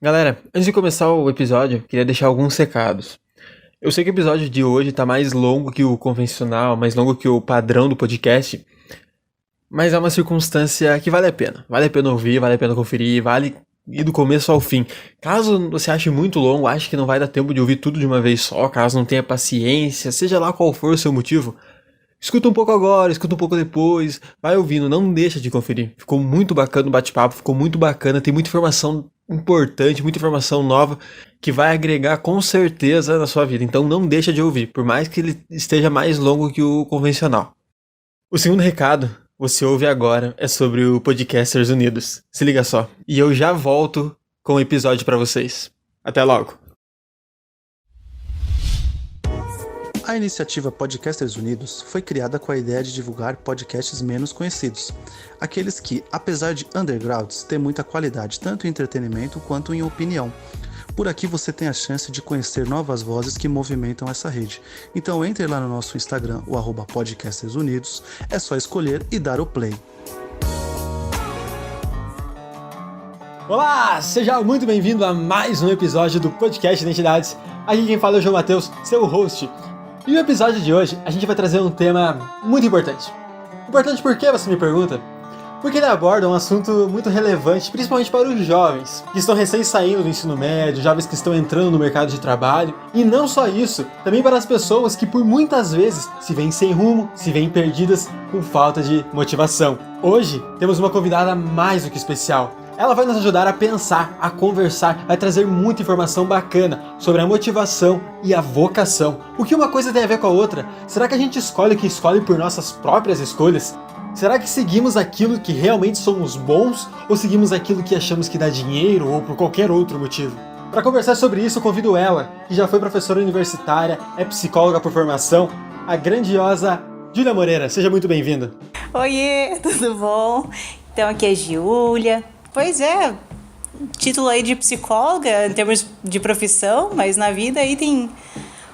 Galera, antes de começar o episódio, queria deixar alguns recados. Eu sei que o episódio de hoje tá mais longo que o convencional, mais longo que o padrão do podcast, mas é uma circunstância que vale a pena. Vale a pena ouvir, vale a pena conferir, vale ir do começo ao fim. Caso você ache muito longo, ache que não vai dar tempo de ouvir tudo de uma vez só, caso não tenha paciência, seja lá qual for o seu motivo, escuta um pouco agora, escuta um pouco depois, vai ouvindo, não deixa de conferir. Ficou muito bacana o bate-papo, ficou muito bacana, tem muita informação importante, muita informação nova que vai agregar com certeza na sua vida. Então não deixa de ouvir, por mais que ele esteja mais longo que o convencional. O segundo recado, você ouve agora, é sobre o Podcasters Unidos. Se liga só. E eu já volto com o episódio pra vocês. Até logo. A iniciativa Podcasters Unidos foi criada com a ideia de divulgar podcasts menos conhecidos, aqueles que, apesar de undergrounds, têm muita qualidade tanto em entretenimento quanto em opinião. Por aqui você tem a chance de conhecer novas vozes que movimentam essa rede. Então entre lá no nosso Instagram, o @podcastersunidos, é só escolher e dar o play. Olá, seja muito bem-vindo a mais um episódio do Podcast Identidades. Aqui quem fala é o João Matheus, seu host. E no episódio de hoje, a gente vai trazer um tema muito importante. Importante por quê, você me pergunta? Porque ele aborda um assunto muito relevante, principalmente para os jovens, que estão recém saindo do ensino médio, jovens que estão entrando no mercado de trabalho. E não só isso, também para as pessoas que por muitas vezes se veem sem rumo, se veem perdidas com falta de motivação. Hoje, temos uma convidada mais do que especial. Ela vai nos ajudar a pensar, a conversar, vai trazer muita informação bacana sobre a motivação e a vocação. O que uma coisa tem a ver com a outra? Será que a gente escolhe o que escolhe por nossas próprias escolhas? Será que seguimos aquilo que realmente somos bons ou seguimos aquilo que achamos que dá dinheiro ou por qualquer outro motivo? Para conversar sobre isso, eu convido ela, que já foi professora universitária, é psicóloga por formação, a grandiosa Júlia Moreira. Seja muito bem-vinda. Oiê, tudo bom? Então aqui é a Júlia. Pois é, título aí de psicóloga em termos de profissão, mas na vida aí tem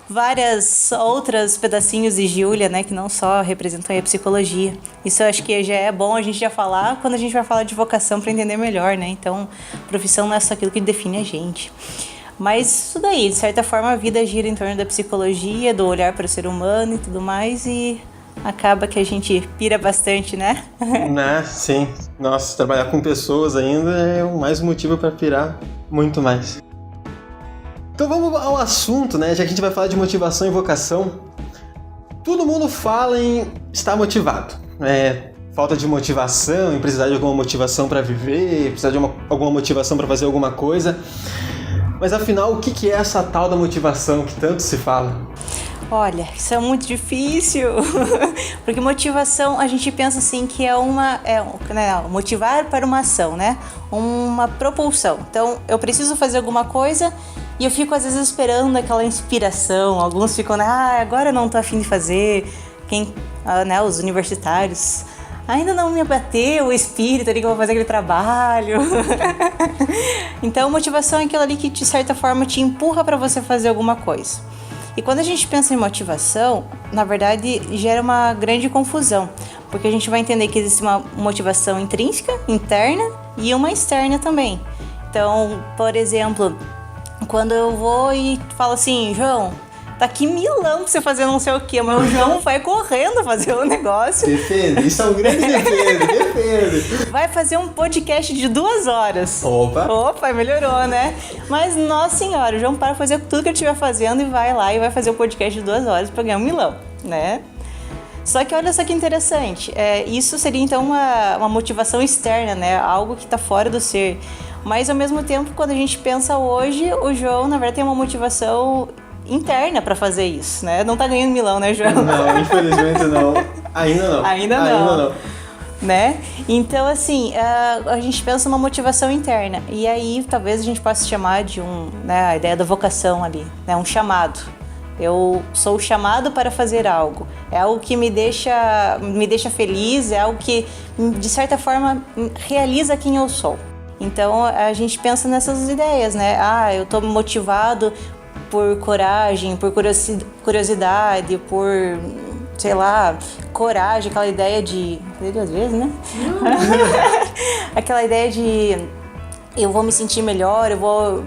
várias outras pedacinhos de Júlia, né, que não só representam aí a psicologia. Isso eu acho que já é bom a gente já falar quando a gente vai falar de vocação para entender melhor, né? Então, profissão não é só aquilo que define a gente. Mas isso daí, de certa forma, a vida gira em torno da psicologia, do olhar para o ser humano e tudo mais, e acaba que a gente pira bastante, né? Né, sim. Nossa, trabalhar com pessoas ainda é mais um motivo para pirar muito mais. Então vamos ao assunto, né? Já que a gente vai falar de motivação e vocação. Todo mundo fala em estar motivado. Falta de motivação, em precisar de alguma motivação para viver, precisar de alguma motivação para fazer alguma coisa. Mas afinal, o que é essa tal da motivação que tanto se fala? Olha, isso é muito difícil, porque motivação a gente pensa assim que motivar para uma ação, né? Uma propulsão. Então, eu preciso fazer alguma coisa e eu fico às vezes esperando aquela inspiração. Alguns ficam, agora eu não tô afim de fazer. Os universitários, ainda não me abateu o espírito ali que eu vou fazer aquele trabalho. Então, motivação é aquilo ali que de certa forma te empurra para você fazer alguma coisa. E quando a gente pensa em motivação, na verdade, gera uma grande confusão, porque a gente vai entender que existe uma motivação intrínseca, interna, e uma externa também. Então, por exemplo, quando eu vou e falo assim, João, tá aqui milão pra você fazer não sei o quê, mas o João vai correndo fazer o negócio. Defende, isso é um grande defende. Vai fazer um podcast de 2 horas. Opa, melhorou, né? Mas, nossa senhora, o João para fazer tudo que ele estiver fazendo e vai lá e vai fazer o podcast de 2 horas pra ganhar 1 milão, né? Só que olha só que interessante, isso seria então uma motivação externa, né? Algo que está fora do ser. Mas ao mesmo tempo, quando a gente pensa hoje, o João, na verdade, tem uma motivação interna para fazer isso, né? Não tá ganhando milão, né, João? Não, infelizmente não. Ainda não. Né? Então, assim, a gente pensa numa motivação interna. E aí, talvez a gente possa chamar de a ideia da vocação ali, né? Um chamado. Eu sou chamado para fazer algo. É algo que me deixa feliz, é algo que, de certa forma, realiza quem eu sou. Então, a gente pensa nessas ideias, né? Eu tô motivado por coragem, por curiosidade, por, sei lá, coragem, aquela ideia de... Falei 2 vezes, né? Aquela ideia de eu vou me sentir melhor, eu vou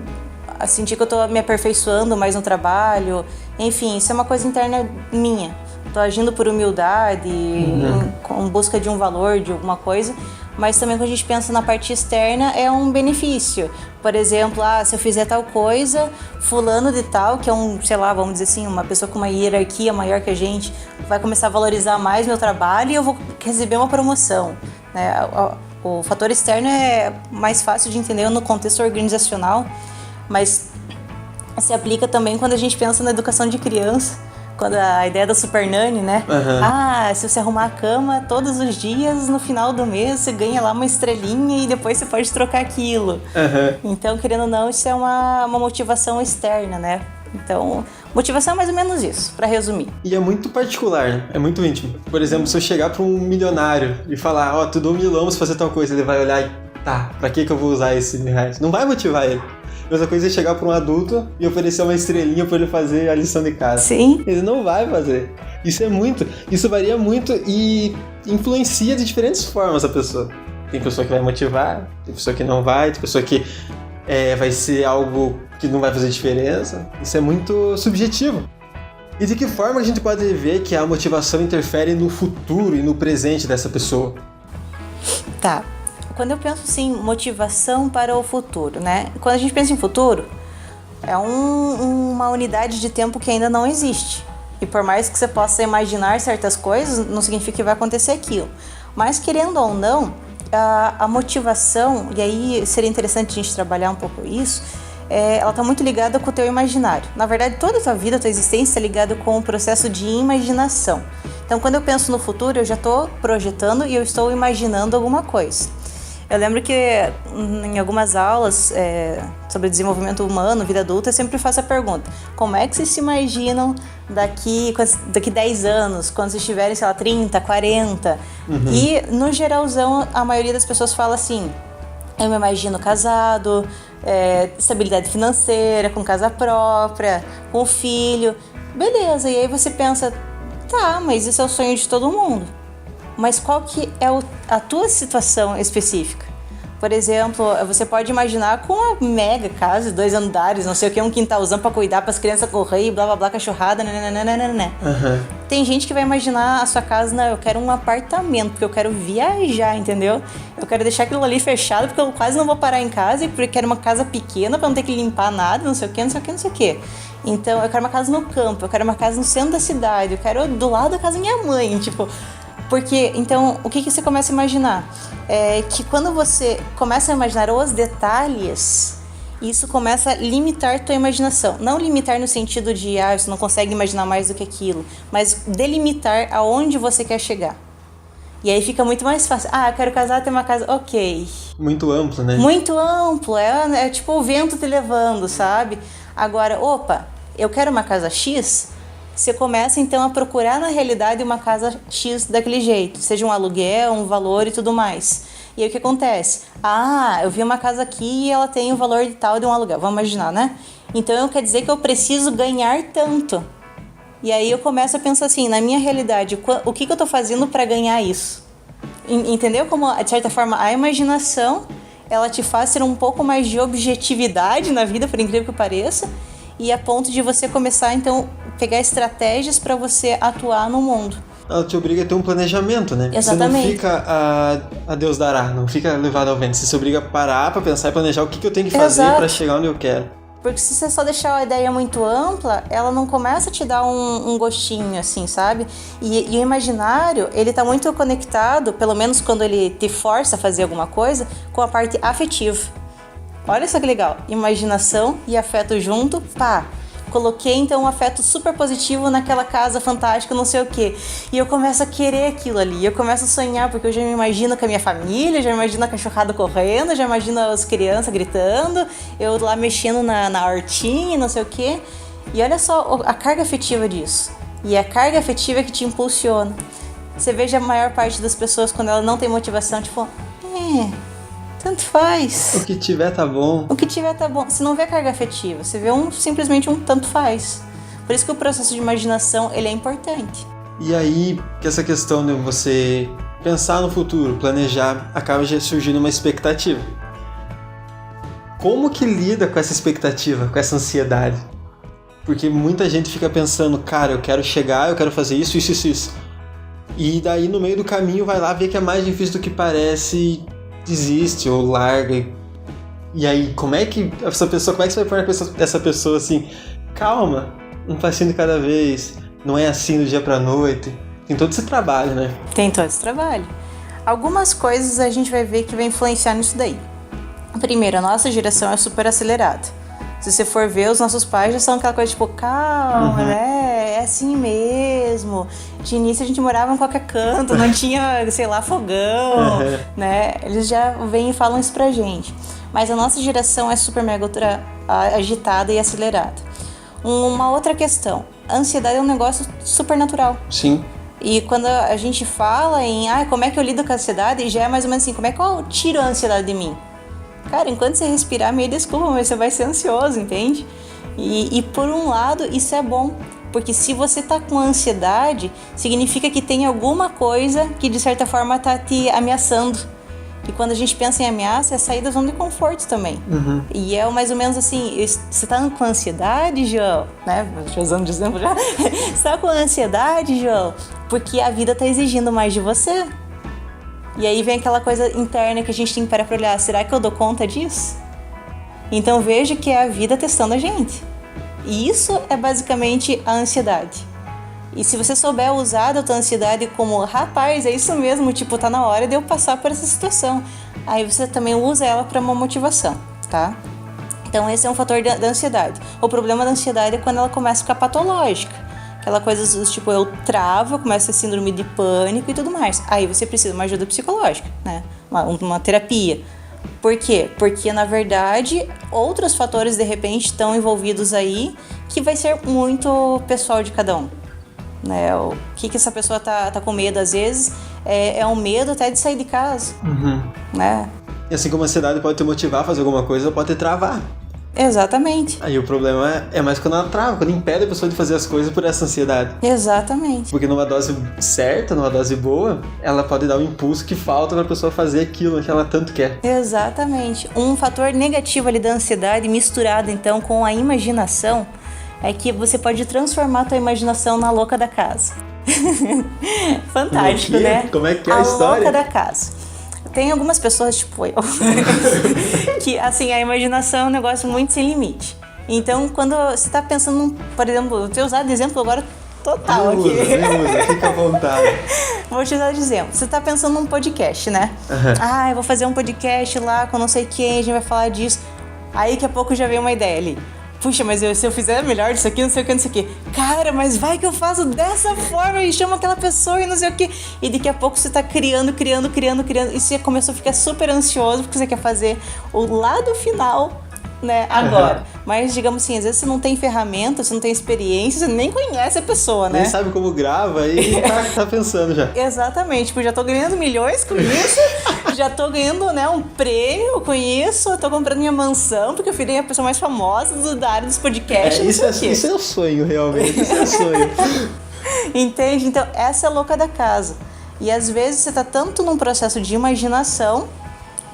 sentir que eu tô me aperfeiçoando mais no trabalho. Enfim, isso é uma coisa interna minha. Tô agindo por humildade, com busca de um valor, de alguma coisa. Mas também quando a gente pensa na parte externa, é um benefício. Por exemplo, se eu fizer tal coisa, fulano de tal, que é sei lá, vamos dizer assim, uma pessoa com uma hierarquia maior que a gente, vai começar a valorizar mais meu trabalho e eu vou receber uma promoção, né? O fator externo é mais fácil de entender no contexto organizacional, mas se aplica também quando a gente pensa na educação de criança. Quando a ideia da Super Nanny, né? Se você arrumar a cama todos os dias, no final do mês você ganha lá uma estrelinha e depois você pode trocar aquilo. Então, querendo ou não, isso é uma motivação externa, né? Então, motivação é mais ou menos isso, pra resumir. E é muito particular, né? É muito íntimo. Por exemplo, se eu chegar pra um milionário e falar, tu dou $1.000 pra fazer tal coisa, ele vai olhar e, pra que eu vou usar esses R$1.000? Não vai motivar ele. Outra coisa é chegar para um adulto e oferecer uma estrelinha para ele fazer a lição de casa. Sim. Ele não vai fazer. Isso varia muito e influencia de diferentes formas a pessoa. Tem pessoa que vai motivar, tem pessoa que não vai, tem pessoa que vai ser algo que não vai fazer diferença. Isso é muito subjetivo. E de que forma a gente pode ver que a motivação interfere no futuro e no presente dessa pessoa? Tá. Quando eu penso assim, motivação para o futuro, né? Quando a gente pensa em futuro, é uma unidade de tempo que ainda não existe. E por mais que você possa imaginar certas coisas, não significa que vai acontecer aquilo. Mas querendo ou não, a motivação, e aí seria interessante a gente trabalhar um pouco isso, ela está muito ligada com o teu imaginário. Na verdade, toda a tua vida, a tua existência está ligada com o processo de imaginação. Então, quando eu penso no futuro, eu já estou projetando e eu estou imaginando alguma coisa. Eu lembro que em algumas aulas sobre desenvolvimento humano, vida adulta, eu sempre faço a pergunta: como é que vocês se imaginam daqui 10 anos, quando vocês tiverem, sei lá, 30, 40? E, no geralzão, a maioria das pessoas fala assim: eu me imagino casado, estabilidade financeira, com casa própria, com filho. Beleza, e aí você pensa, tá, mas isso é o sonho de todo mundo. Mas qual que é a tua situação específica? Por exemplo, você pode imaginar com uma mega casa, 2 andares, não sei o que, um quintalzão pra cuidar, pras crianças correr e blá blá blá, cachorrada, né. Tem gente que vai imaginar a sua casa, eu quero um apartamento, porque eu quero viajar, entendeu? Eu quero deixar aquilo ali fechado, porque eu quase não vou parar em casa, e porque eu quero uma casa pequena pra não ter que limpar nada, não sei o que. Então, eu quero uma casa no campo, eu quero uma casa no centro da cidade, eu quero do lado da casa da minha mãe, Porque, então, o que você começa a imaginar? É que quando você começa a imaginar os detalhes, isso começa a limitar tua imaginação. Não limitar no sentido de, você não consegue imaginar mais do que aquilo, mas delimitar aonde você quer chegar. E aí fica muito mais fácil. Eu quero casar, ter uma casa, ok. Muito amplo, né? Muito amplo, é tipo o vento te levando, sabe? Agora, eu quero uma casa X. Você começa, então, a procurar, na realidade, uma casa X daquele jeito. Seja um aluguel, um valor e tudo mais. E aí, o que acontece? Eu vi uma casa aqui e ela tem o valor de tal de um aluguel. Vamos imaginar, né? Então, quer dizer que eu preciso ganhar tanto. E aí, eu começo a pensar assim, na minha realidade, o que eu estou fazendo para ganhar isso? Entendeu como, de certa forma, a imaginação, ela te faz ter um pouco mais de objetividade na vida, por incrível que pareça, e a ponto de você começar, então, pegar estratégias para você atuar no mundo. Ela te obriga a ter um planejamento, né? Exatamente. Você não fica a Deus dará, não fica levado ao vento. Você se obriga a parar para pensar e planejar o que eu tenho que fazer para chegar onde eu quero. Porque se você só deixar a ideia muito ampla, ela não começa a te dar um gostinho, assim, sabe? E o imaginário, ele tá muito conectado, pelo menos quando ele te força a fazer alguma coisa, com a parte afetiva. Olha só que legal, imaginação e afeto junto, coloquei então um afeto super positivo naquela casa fantástica, não sei o quê. E eu começo a querer aquilo ali, eu começo a sonhar, porque eu já me imagino com a minha família, já me imagino a cachorrada correndo, já imagino as crianças gritando, eu lá mexendo na hortinha, não sei o quê. E olha só a carga afetiva disso. E a carga afetiva é que te impulsiona. Você veja a maior parte das pessoas, quando ela não tem motivação, tanto faz. O que tiver tá bom. O que tiver tá bom. Você não vê carga afetiva, você vê simplesmente um tanto faz. Por isso que o processo de imaginação, ele é importante. E aí, que essa questão de você pensar no futuro, planejar, acaba já surgindo uma expectativa. como que lida com essa expectativa, com essa ansiedade? Porque muita gente fica pensando, cara, eu quero chegar, eu quero fazer isso, isso, isso, isso. E daí no meio do caminho vai lá ver que é mais difícil do que parece e desiste ou larga. E aí, como é que você vai pôr na cabeça dessa pessoa assim, calma, um passinho de cada vez, não é assim do dia pra noite. Tem todo esse trabalho, né? Tem todo esse trabalho. Algumas coisas a gente vai ver que vai influenciar nisso daí. Primeiro, a nossa geração é super acelerada. Se você for ver, os nossos pais já são aquela coisa tipo, calma, né? É assim mesmo. De início a gente morava em qualquer canto, não tinha, sei lá, fogão, né? Eles já vêm e falam isso pra gente. Mas a nossa geração é super mega agitada e acelerada. Uma outra questão, a ansiedade é um negócio super natural. Sim. E quando a gente fala em como é que eu lido com a ansiedade, já é mais ou menos assim, como é que eu tiro a ansiedade de mim? Cara, enquanto você respirar, me desculpa, mas você vai ser ansioso, entende? E por um lado, isso é bom, porque se você tá com ansiedade, significa que tem alguma coisa que de certa forma tá te ameaçando. E quando a gente pensa em ameaça, é sair da zona de conforto também. E é mais ou menos assim, você tá com ansiedade, João? Né? Estou usando de exemplo já. Você tá com ansiedade, João? Porque a vida tá exigindo mais de você. E aí vem aquela coisa interna que a gente tem que parar pra olhar, será que eu dou conta disso? Então veja que é a vida testando a gente. E isso é basicamente a ansiedade. E se você souber usar a tua ansiedade como, rapaz, é isso mesmo, tipo, tá na hora de eu passar por essa situação. Aí você também usa ela para uma motivação, tá? Então esse é um fator da ansiedade. O problema da ansiedade é quando ela começa a ficar patológica. Aquela coisa tipo, eu travo, eu começo a síndrome de pânico e tudo mais. Aí você precisa de uma ajuda psicológica, né? Uma terapia. Por quê? Porque, na verdade, outros fatores, de repente, estão envolvidos aí que vai ser muito pessoal de cada um. Né? O que essa pessoa tá com medo, às vezes, é um medo até de sair de casa. Né? E assim como a ansiedade pode te motivar a fazer alguma coisa, pode te travar. Exatamente. Aí o problema é mais quando ela trava, quando impede a pessoa de fazer as coisas por essa ansiedade. Exatamente. Porque numa dose certa, numa dose boa, ela pode dar o impulso que falta pra pessoa fazer aquilo que ela tanto quer. Exatamente. Um fator negativo ali da ansiedade misturado então com a imaginação é que você pode transformar a tua imaginação na louca da casa. Fantástico, né? Como é que é a história? A louca da casa. Tem algumas pessoas, tipo eu, que, assim, a imaginação é um negócio muito sem limite. Então, quando você tá pensando, por exemplo, vou te usar de exemplo agora total aqui. Usa, fica à vontade. Vou te usar de exemplo. Você tá pensando num podcast, né? Eu vou fazer um podcast lá com não sei quem, a gente vai falar disso. Aí, daqui a pouco já vem uma ideia ali. Puxa, mas se eu fizer melhor disso aqui, não sei o que, não sei o que. Cara, mas vai que eu faço dessa forma e chamo aquela pessoa e não sei o que. E daqui a pouco você tá criando. E você começou a ficar super ansioso porque você quer fazer o lado final, né, agora. Mas, digamos assim, às vezes você não tem ferramenta, você não tem experiência, você nem conhece a pessoa, né? Nem sabe como grava e tá pensando já. Exatamente, tipo, já tô ganhando milhões com isso, já tô ganhando, né, um prêmio com isso, eu tô comprando minha mansão, porque eu virei a pessoa mais famosa da área dos podcasts. Isso é o sonho, realmente, isso é o sonho. Entende? Então, essa é a louca da casa. E às vezes você tá tanto num processo de imaginação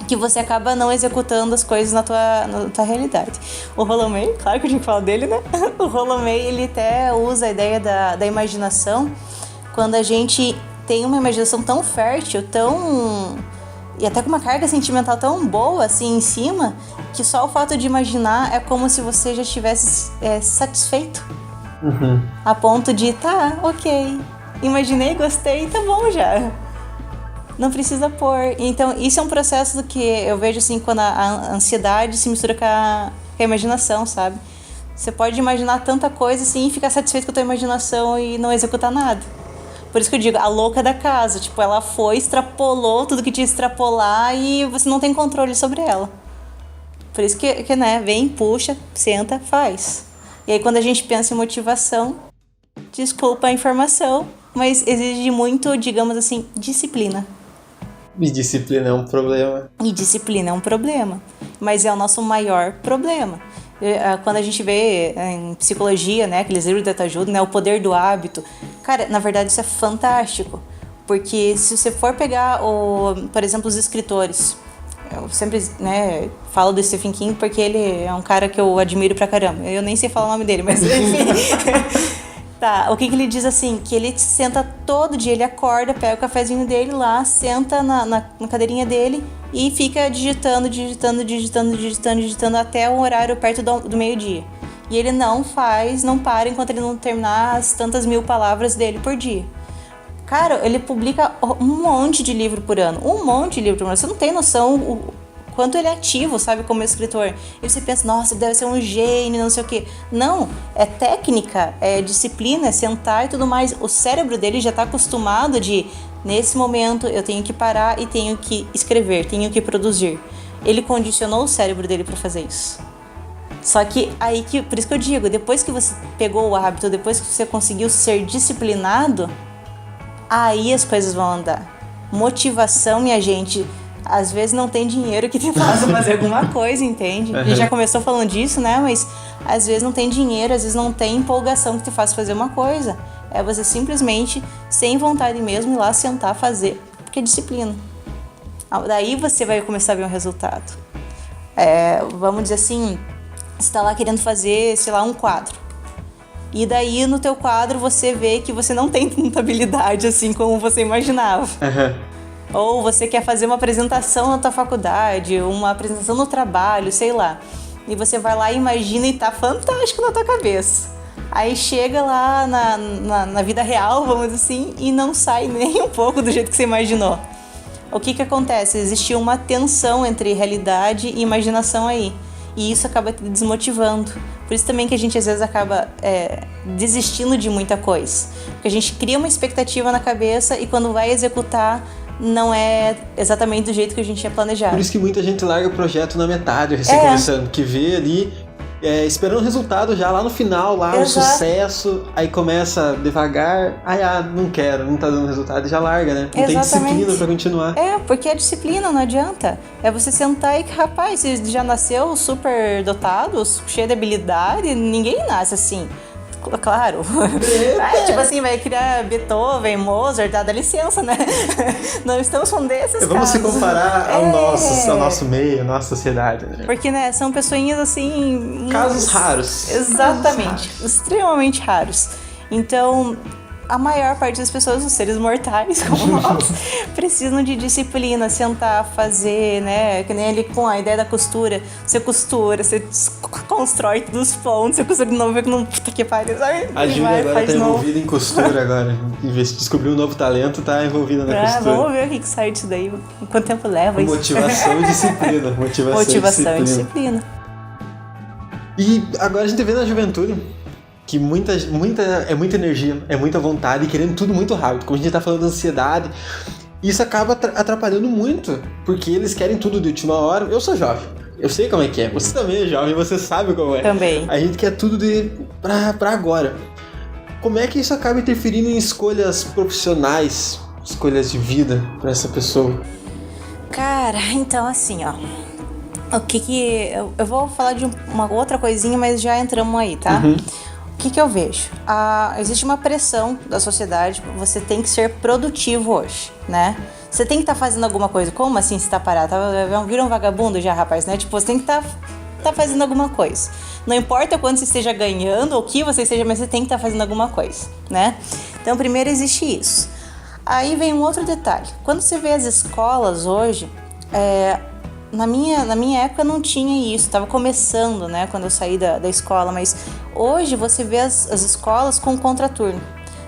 que você acaba não executando as coisas na tua realidade. O Rollo May, claro que eu tinha que falar dele, né? O Rollo May, ele até usa a ideia da imaginação quando a gente tem uma imaginação tão fértil, e até com uma carga sentimental tão boa, assim, em cima, que só o fato de imaginar é como se você já estivesse satisfeito. A ponto de, tá, ok, imaginei, gostei, tá bom já. Não precisa pôr. Então, isso é um processo que eu vejo assim, quando a ansiedade se mistura com a imaginação, sabe? Você pode imaginar tanta coisa assim e ficar satisfeito com a tua imaginação e não executar nada. Por isso que eu digo, a louca da casa. Tipo, ela extrapolou tudo que tinha que extrapolar e você não tem controle sobre ela. Por isso que né, vem, puxa, senta, faz. E aí, quando a gente pensa em motivação, desculpa a informação, mas exige muito, digamos assim, disciplina. E disciplina é um problema. Mas é o nosso maior problema. Quando a gente vê em psicologia, né, aqueles livros de autoajuda, né, o poder do hábito, cara, na verdade isso é fantástico. Porque se você for pegar, por exemplo, os escritores, Eu sempre, né, falo do Stephen King porque ele é um cara que eu admiro pra caramba. Eu nem sei falar o nome dele, mas enfim. Tá, o que ele diz assim? Que ele senta todo dia, ele acorda, pega o cafezinho dele lá, senta na cadeirinha dele e fica digitando até o horário perto do meio-dia. E ele não para enquanto ele não terminar as tantas 1000 palavras dele por dia. Cara, ele publica um monte de livro por ano. Você não tem noção o quanto ele é ativo, sabe, como escritor. E você pensa, nossa, ele deve ser um gênio, não sei o quê. Não, é técnica, é disciplina, é sentar e tudo mais. O cérebro dele já está acostumado de, nesse momento, eu tenho que parar e tenho que escrever, tenho que produzir. Ele condicionou o cérebro dele para fazer isso. Só que por isso que eu digo, depois que você pegou o hábito, depois que você conseguiu ser disciplinado, aí as coisas vão andar. Motivação, minha gente, às vezes não tem dinheiro que te faça fazer alguma coisa, entende? A gente já começou falando disso, né? Mas às vezes não tem dinheiro, às vezes não tem empolgação que te faça fazer uma coisa. É você simplesmente, sem vontade mesmo, ir lá sentar, fazer, porque é disciplina. Daí você vai começar a ver um resultado. Vamos dizer assim, você está lá querendo fazer, sei lá, um quadro. E daí no teu quadro você vê que você não tem tanta habilidade assim como você imaginava. Ou você quer fazer uma apresentação na tua faculdade, uma apresentação no trabalho, sei lá. E você vai lá e imagina e tá fantástico na tua cabeça. Aí chega lá na vida real, vamos dizer assim, e não sai nem um pouco do jeito que você imaginou. O que acontece? Existe uma tensão entre realidade e imaginação aí. E isso acaba te desmotivando. Por isso também que a gente às vezes acaba desistindo de muita coisa. Porque a gente cria uma expectativa na cabeça e quando vai executar, não é exatamente do jeito que a gente tinha planejado. Por isso que muita gente larga o projeto na metade, começando, que vê ali, esperando o resultado já lá no final, lá o sucesso, aí começa devagar, não quero, não tá dando resultado, e já larga, né? Não tem disciplina pra continuar. Porque a disciplina não adianta. É você sentar e, rapaz, você já nasceu super dotado, cheio de habilidade, ninguém nasce assim. Claro. Tipo assim, vai criar Beethoven, Mozart, dá licença, né? Não estamos falando desses casos. Vamos se comparar ao nosso meio, à nossa sociedade, né? Porque, né, são pessoinhas assim... Casos raros. Exatamente. Extremamente raros. Então, a maior parte das pessoas, os seres mortais como nós, precisam de disciplina, sentar, fazer, né? Que nem ali com a ideia da costura. Você costura, você constrói todos os pontos, você costura de novo, vê que não... Puta que pariu, sabe? A Júlia agora tá envolvida em costura agora. Em vez de descobrir um novo talento, tá envolvida na costura. Vamos ver o que sai disso daí. Quanto tempo leva isso? Motivação e disciplina. Motivação e disciplina. E agora a gente vê na juventude que muita energia, é muita vontade e querendo tudo muito rápido. Como a gente tá falando da ansiedade, isso acaba atrapalhando muito, porque eles querem tudo de última hora. Eu sou jovem, eu sei como é que é. Você também é jovem, você sabe como é. Também. A gente quer tudo pra agora. Como é que isso acaba interferindo em escolhas profissionais, escolhas de vida pra essa pessoa? Cara, então assim, ó. Eu vou falar de uma outra coisinha, mas já entramos aí, tá? O que eu vejo? Existe uma pressão da sociedade, você tem que ser produtivo hoje, né? Você tem que estar fazendo alguma coisa. Como assim você tá parado? Vira um vagabundo já, rapaz, né? Tipo, você tem que tá fazendo alguma coisa. Não importa quanto você esteja ganhando ou o que você esteja, mas você tem que estar fazendo alguma coisa, né? Então, primeiro existe isso. Aí vem um outro detalhe. Quando você vê as escolas hoje, na minha época não tinha isso, estava começando, né, quando eu saí da escola, mas hoje você vê as escolas com contraturno.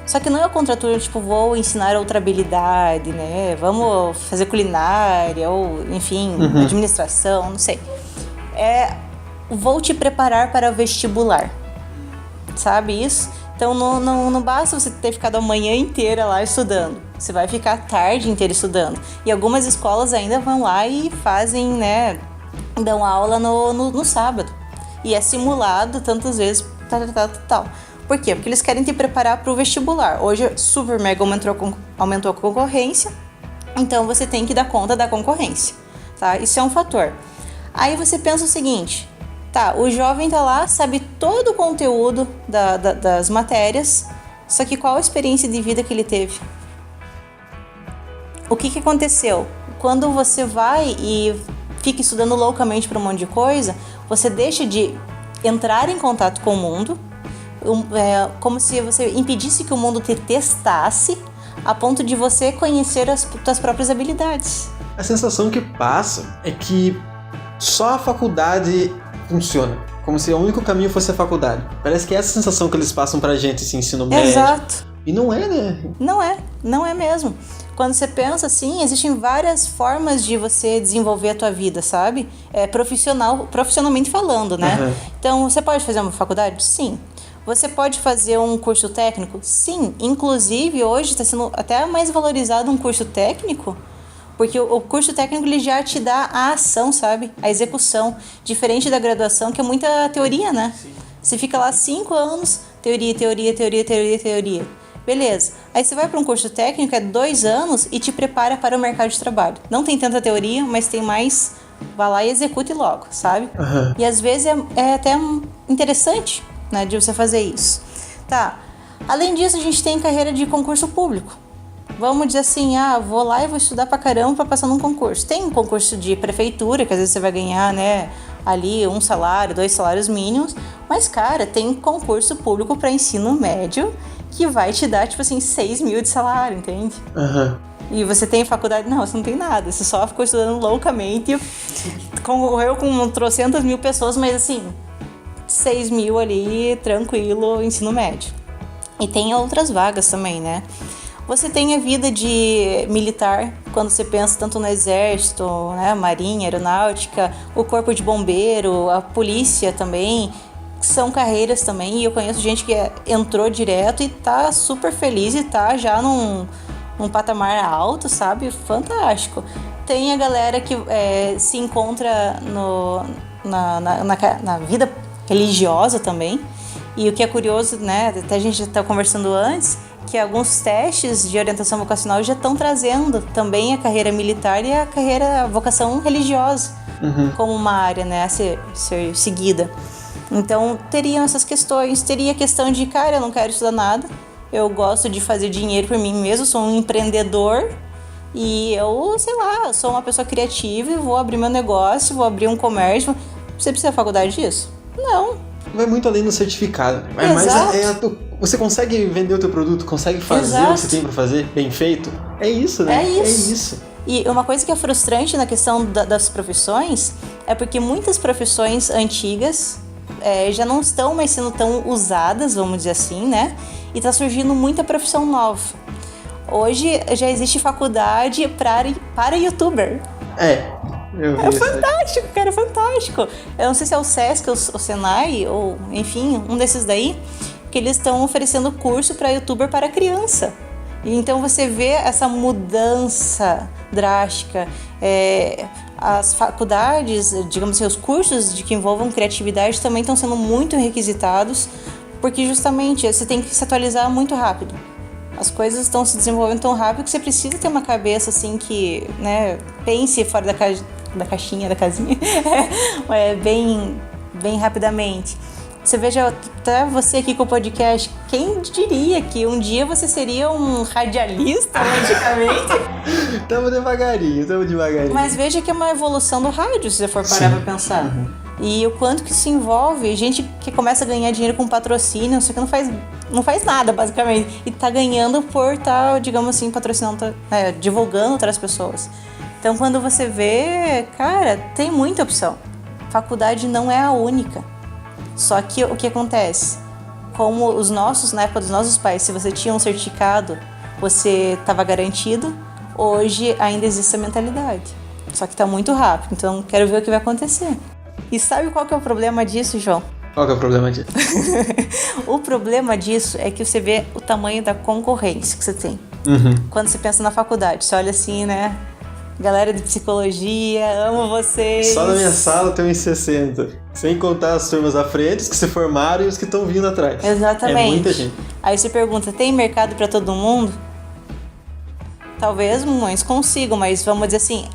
Só que não é o contraturno, tipo, vou ensinar outra habilidade, né, vamos fazer culinária, ou, enfim, administração, não sei. Vou te preparar para o vestibular, sabe isso? Então não basta você ter ficado a manhã inteira lá estudando. Você vai ficar a tarde inteira estudando. E algumas escolas ainda vão lá e fazem, né, dão aula no sábado. E é simulado tantas vezes, tal. Por quê? Porque eles querem te preparar para o vestibular. Hoje, super mega aumentou a concorrência. Então, você tem que dar conta da concorrência, tá? Isso é um fator. Aí você pensa o seguinte... Tá, o jovem tá lá, sabe todo o conteúdo das matérias, só que qual a experiência de vida que ele teve? O que aconteceu? Quando você vai e fica estudando loucamente para um monte de coisa, você deixa de entrar em contato com o mundo, como se você impedisse que o mundo te testasse a ponto de você conhecer as suas próprias habilidades. A sensação que passa é que só a faculdade funciona. Como se o único caminho fosse a faculdade. Parece que é essa sensação que eles passam pra gente, esse ensino médio. Exato. E não é, né? Não é mesmo. Quando você pensa assim, existem várias formas de você desenvolver a tua vida, sabe? Profissionalmente falando, né? Uhum. Então, você pode fazer uma faculdade? Sim. Você pode fazer um curso técnico? Sim. Inclusive, hoje está sendo até mais valorizado um curso técnico, porque o curso técnico ele já te dá a ação, sabe? A execução. Diferente da graduação, que é muita teoria, né? Sim. Você fica lá 5 anos, teoria. Beleza. Aí você vai para um curso técnico, é 2 anos e te prepara para o mercado de trabalho. Não tem tanta teoria, mas tem mais... Vai lá e execute logo, sabe? Uhum. E às vezes é até interessante, né, de você fazer isso. Tá. Além disso, a gente tem carreira de concurso público. Vamos dizer assim, vou lá e vou estudar pra caramba pra passar num concurso. Tem um concurso de prefeitura, que às vezes você vai ganhar, né, ali 1 salário, 2 salários mínimos. Mas, cara, tem concurso público pra ensino médio que vai te dar, tipo assim, 6 mil de salário, entende? Uhum. E você tem faculdade? Não, você não tem nada. Você só ficou estudando loucamente, concorreu com 300 mil pessoas, mas assim, 6 mil ali, tranquilo, ensino médio. E tem outras vagas também, né? Você tem a vida de militar, quando você pensa tanto no exército, né, marinha, aeronáutica, o corpo de bombeiro, a polícia também, são carreiras também, e eu conheço gente que entrou direto e tá super feliz e tá já num patamar alto, sabe? Fantástico. Tem a galera que se encontra na vida religiosa também, e o que é curioso, né, até a gente já tá conversando antes, que alguns testes de orientação vocacional já estão trazendo também a carreira militar e a vocação religiosa como uma área, né, a ser seguida. Então, teriam essas questões. Teria a questão de, cara, eu não quero estudar nada, eu gosto de fazer dinheiro por mim mesmo, sou um empreendedor e eu, sei lá, sou uma pessoa criativa e vou abrir meu negócio, vou abrir um comércio. Você precisa da faculdade disso? Não. Vai muito além do certificado. Mas você consegue vender o teu produto, consegue fazer o que você tem pra fazer bem feito? É isso, né? É isso. E uma coisa que é frustrante na questão das profissões é porque muitas profissões antigas já não estão mais sendo tão usadas, vamos dizer assim, né? E tá surgindo muita profissão nova. Hoje já existe faculdade para youtuber. É fantástico, cara, é fantástico. Eu não sei se é o Sesc, o Senai, ou enfim, um desses daí, que eles estão oferecendo curso para youtuber para criança. E então você vê essa mudança drástica. As faculdades, digamos assim, os cursos que envolvam criatividade também estão sendo muito requisitados, porque justamente você tem que se atualizar muito rápido. As coisas estão se desenvolvendo tão rápido que você precisa ter uma cabeça assim que, né, pense fora da caixinha, da casinha, bem rapidamente. Você veja, até você aqui com o podcast, quem diria que um dia você seria um radialista, logicamente? Tamo devagarinho. Mas veja que é uma evolução do rádio, se você for parar pra pensar. Uhum. E o quanto que se envolve, gente que começa a ganhar dinheiro com patrocínio, só que não faz nada, basicamente. E tá ganhando por estar, digamos assim, patrocinando, divulgando outras pessoas. Então, quando você vê, cara, tem muita opção. Faculdade não é a única. Só que o que acontece? Como na época dos nossos pais, se você tinha um certificado, você estava garantido, hoje ainda existe essa mentalidade. Só que está muito rápido, então quero ver o que vai acontecer. E sabe qual que é o problema disso, João? Qual que é o problema disso? O problema disso é que você vê o tamanho da concorrência que você tem. Quando você pensa na faculdade, você olha assim, né? Galera de psicologia, amo vocês. Só na minha sala tem uns 60. Sem contar as turmas à frente, os que se formaram e os que estão vindo atrás. Exatamente. É muita gente. Aí você pergunta, tem mercado para todo mundo? Talvez muitos consigam, mas vamos dizer assim,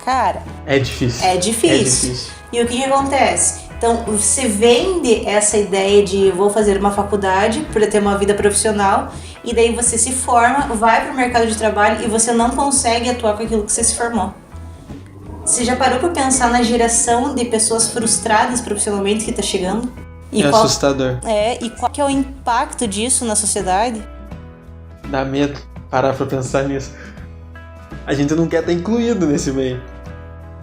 cara... É difícil. E o que acontece? Então, você vende essa ideia de vou fazer uma faculdade para ter uma vida profissional, e daí você se forma, vai para o mercado de trabalho e você não consegue atuar com aquilo que você se formou. Você já parou pra pensar na geração de pessoas frustradas profissionalmente que tá chegando? É assustador. E qual que é o impacto disso na sociedade? Dá medo parar pra pensar nisso. A gente não quer estar incluído nesse meio.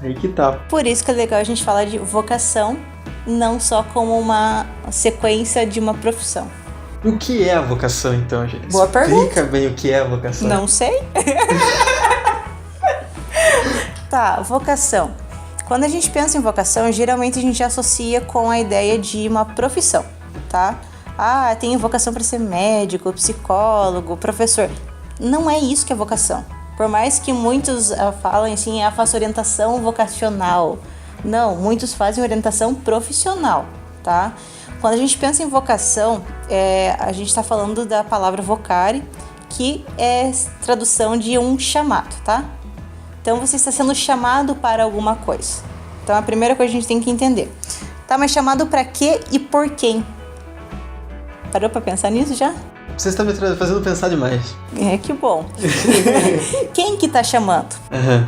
Aí que tá. Por isso que é legal a gente falar de vocação, não só como uma sequência de uma profissão. O que é a vocação, então, gente? Boa pergunta. Explica bem o que é a vocação. Não sei. Tá, vocação. Quando a gente pensa em vocação, geralmente a gente associa com a ideia de uma profissão, tá? Ah, tenho vocação para ser médico, psicólogo, professor. Não é isso que é vocação. Por mais que muitos falem assim, faço orientação vocacional. Não, muitos fazem orientação profissional, tá? Quando a gente pensa em vocação, a gente está falando da palavra vocare, que é tradução de um chamado, tá? Então você está sendo chamado para alguma coisa. Então a primeira coisa que a gente tem que entender. Tá, mas chamado para quê e por quem? Parou para pensar nisso já? Você está me fazendo pensar demais. Que bom. Quem que tá chamando? Uhum.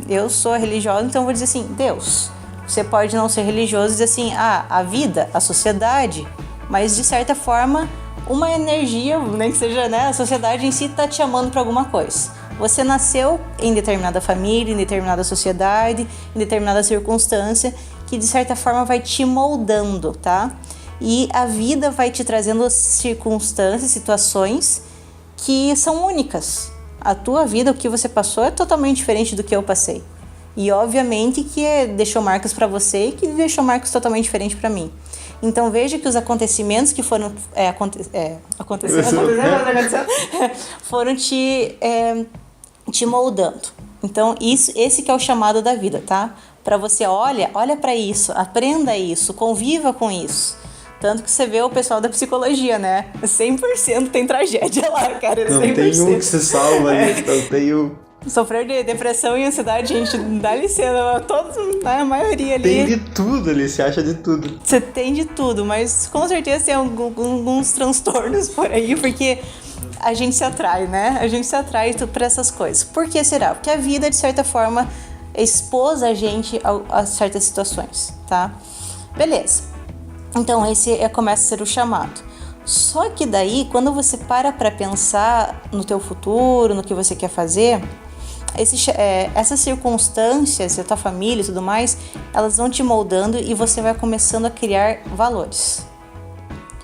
Eu sou religiosa, então eu vou dizer assim, Deus. Você pode não ser religioso e dizer assim, a vida, a sociedade, mas de certa forma, uma energia, nem que seja, né, a sociedade em si tá te chamando para alguma coisa. Você nasceu em determinada família, em determinada sociedade, em determinada circunstância, que de certa forma vai te moldando, tá? E a vida vai te trazendo circunstâncias, situações que são únicas. A tua vida, o que você passou, é totalmente diferente do que eu passei. E obviamente que deixou marcas para você e que deixou marcas totalmente diferentes para mim. Então veja que os acontecimentos que foram foram te moldando. Então esse que é o chamado da vida, tá? Para você olha para isso, aprenda isso, conviva com isso. Tanto que você vê o pessoal da psicologia, né? 100% tem tragédia lá, cara. 100%. Não tem um que se salva ali, não tem um... Sofrer de depressão e ansiedade, gente, dá licença, todos, né, a maioria ali... Tem de tudo ali, você acha de tudo. Você tem de tudo, mas com certeza tem alguns transtornos por aí, porque a gente se atrai, né? A gente se atrai para essas coisas. Por que será? Porque a vida, de certa forma, expôs a gente a certas situações, tá? Beleza. Então, esse começa a ser o chamado. Só que daí, quando você para pensar no teu futuro, no que você quer fazer... essas circunstâncias, a tua família e tudo mais, elas vão te moldando e você vai começando a criar valores.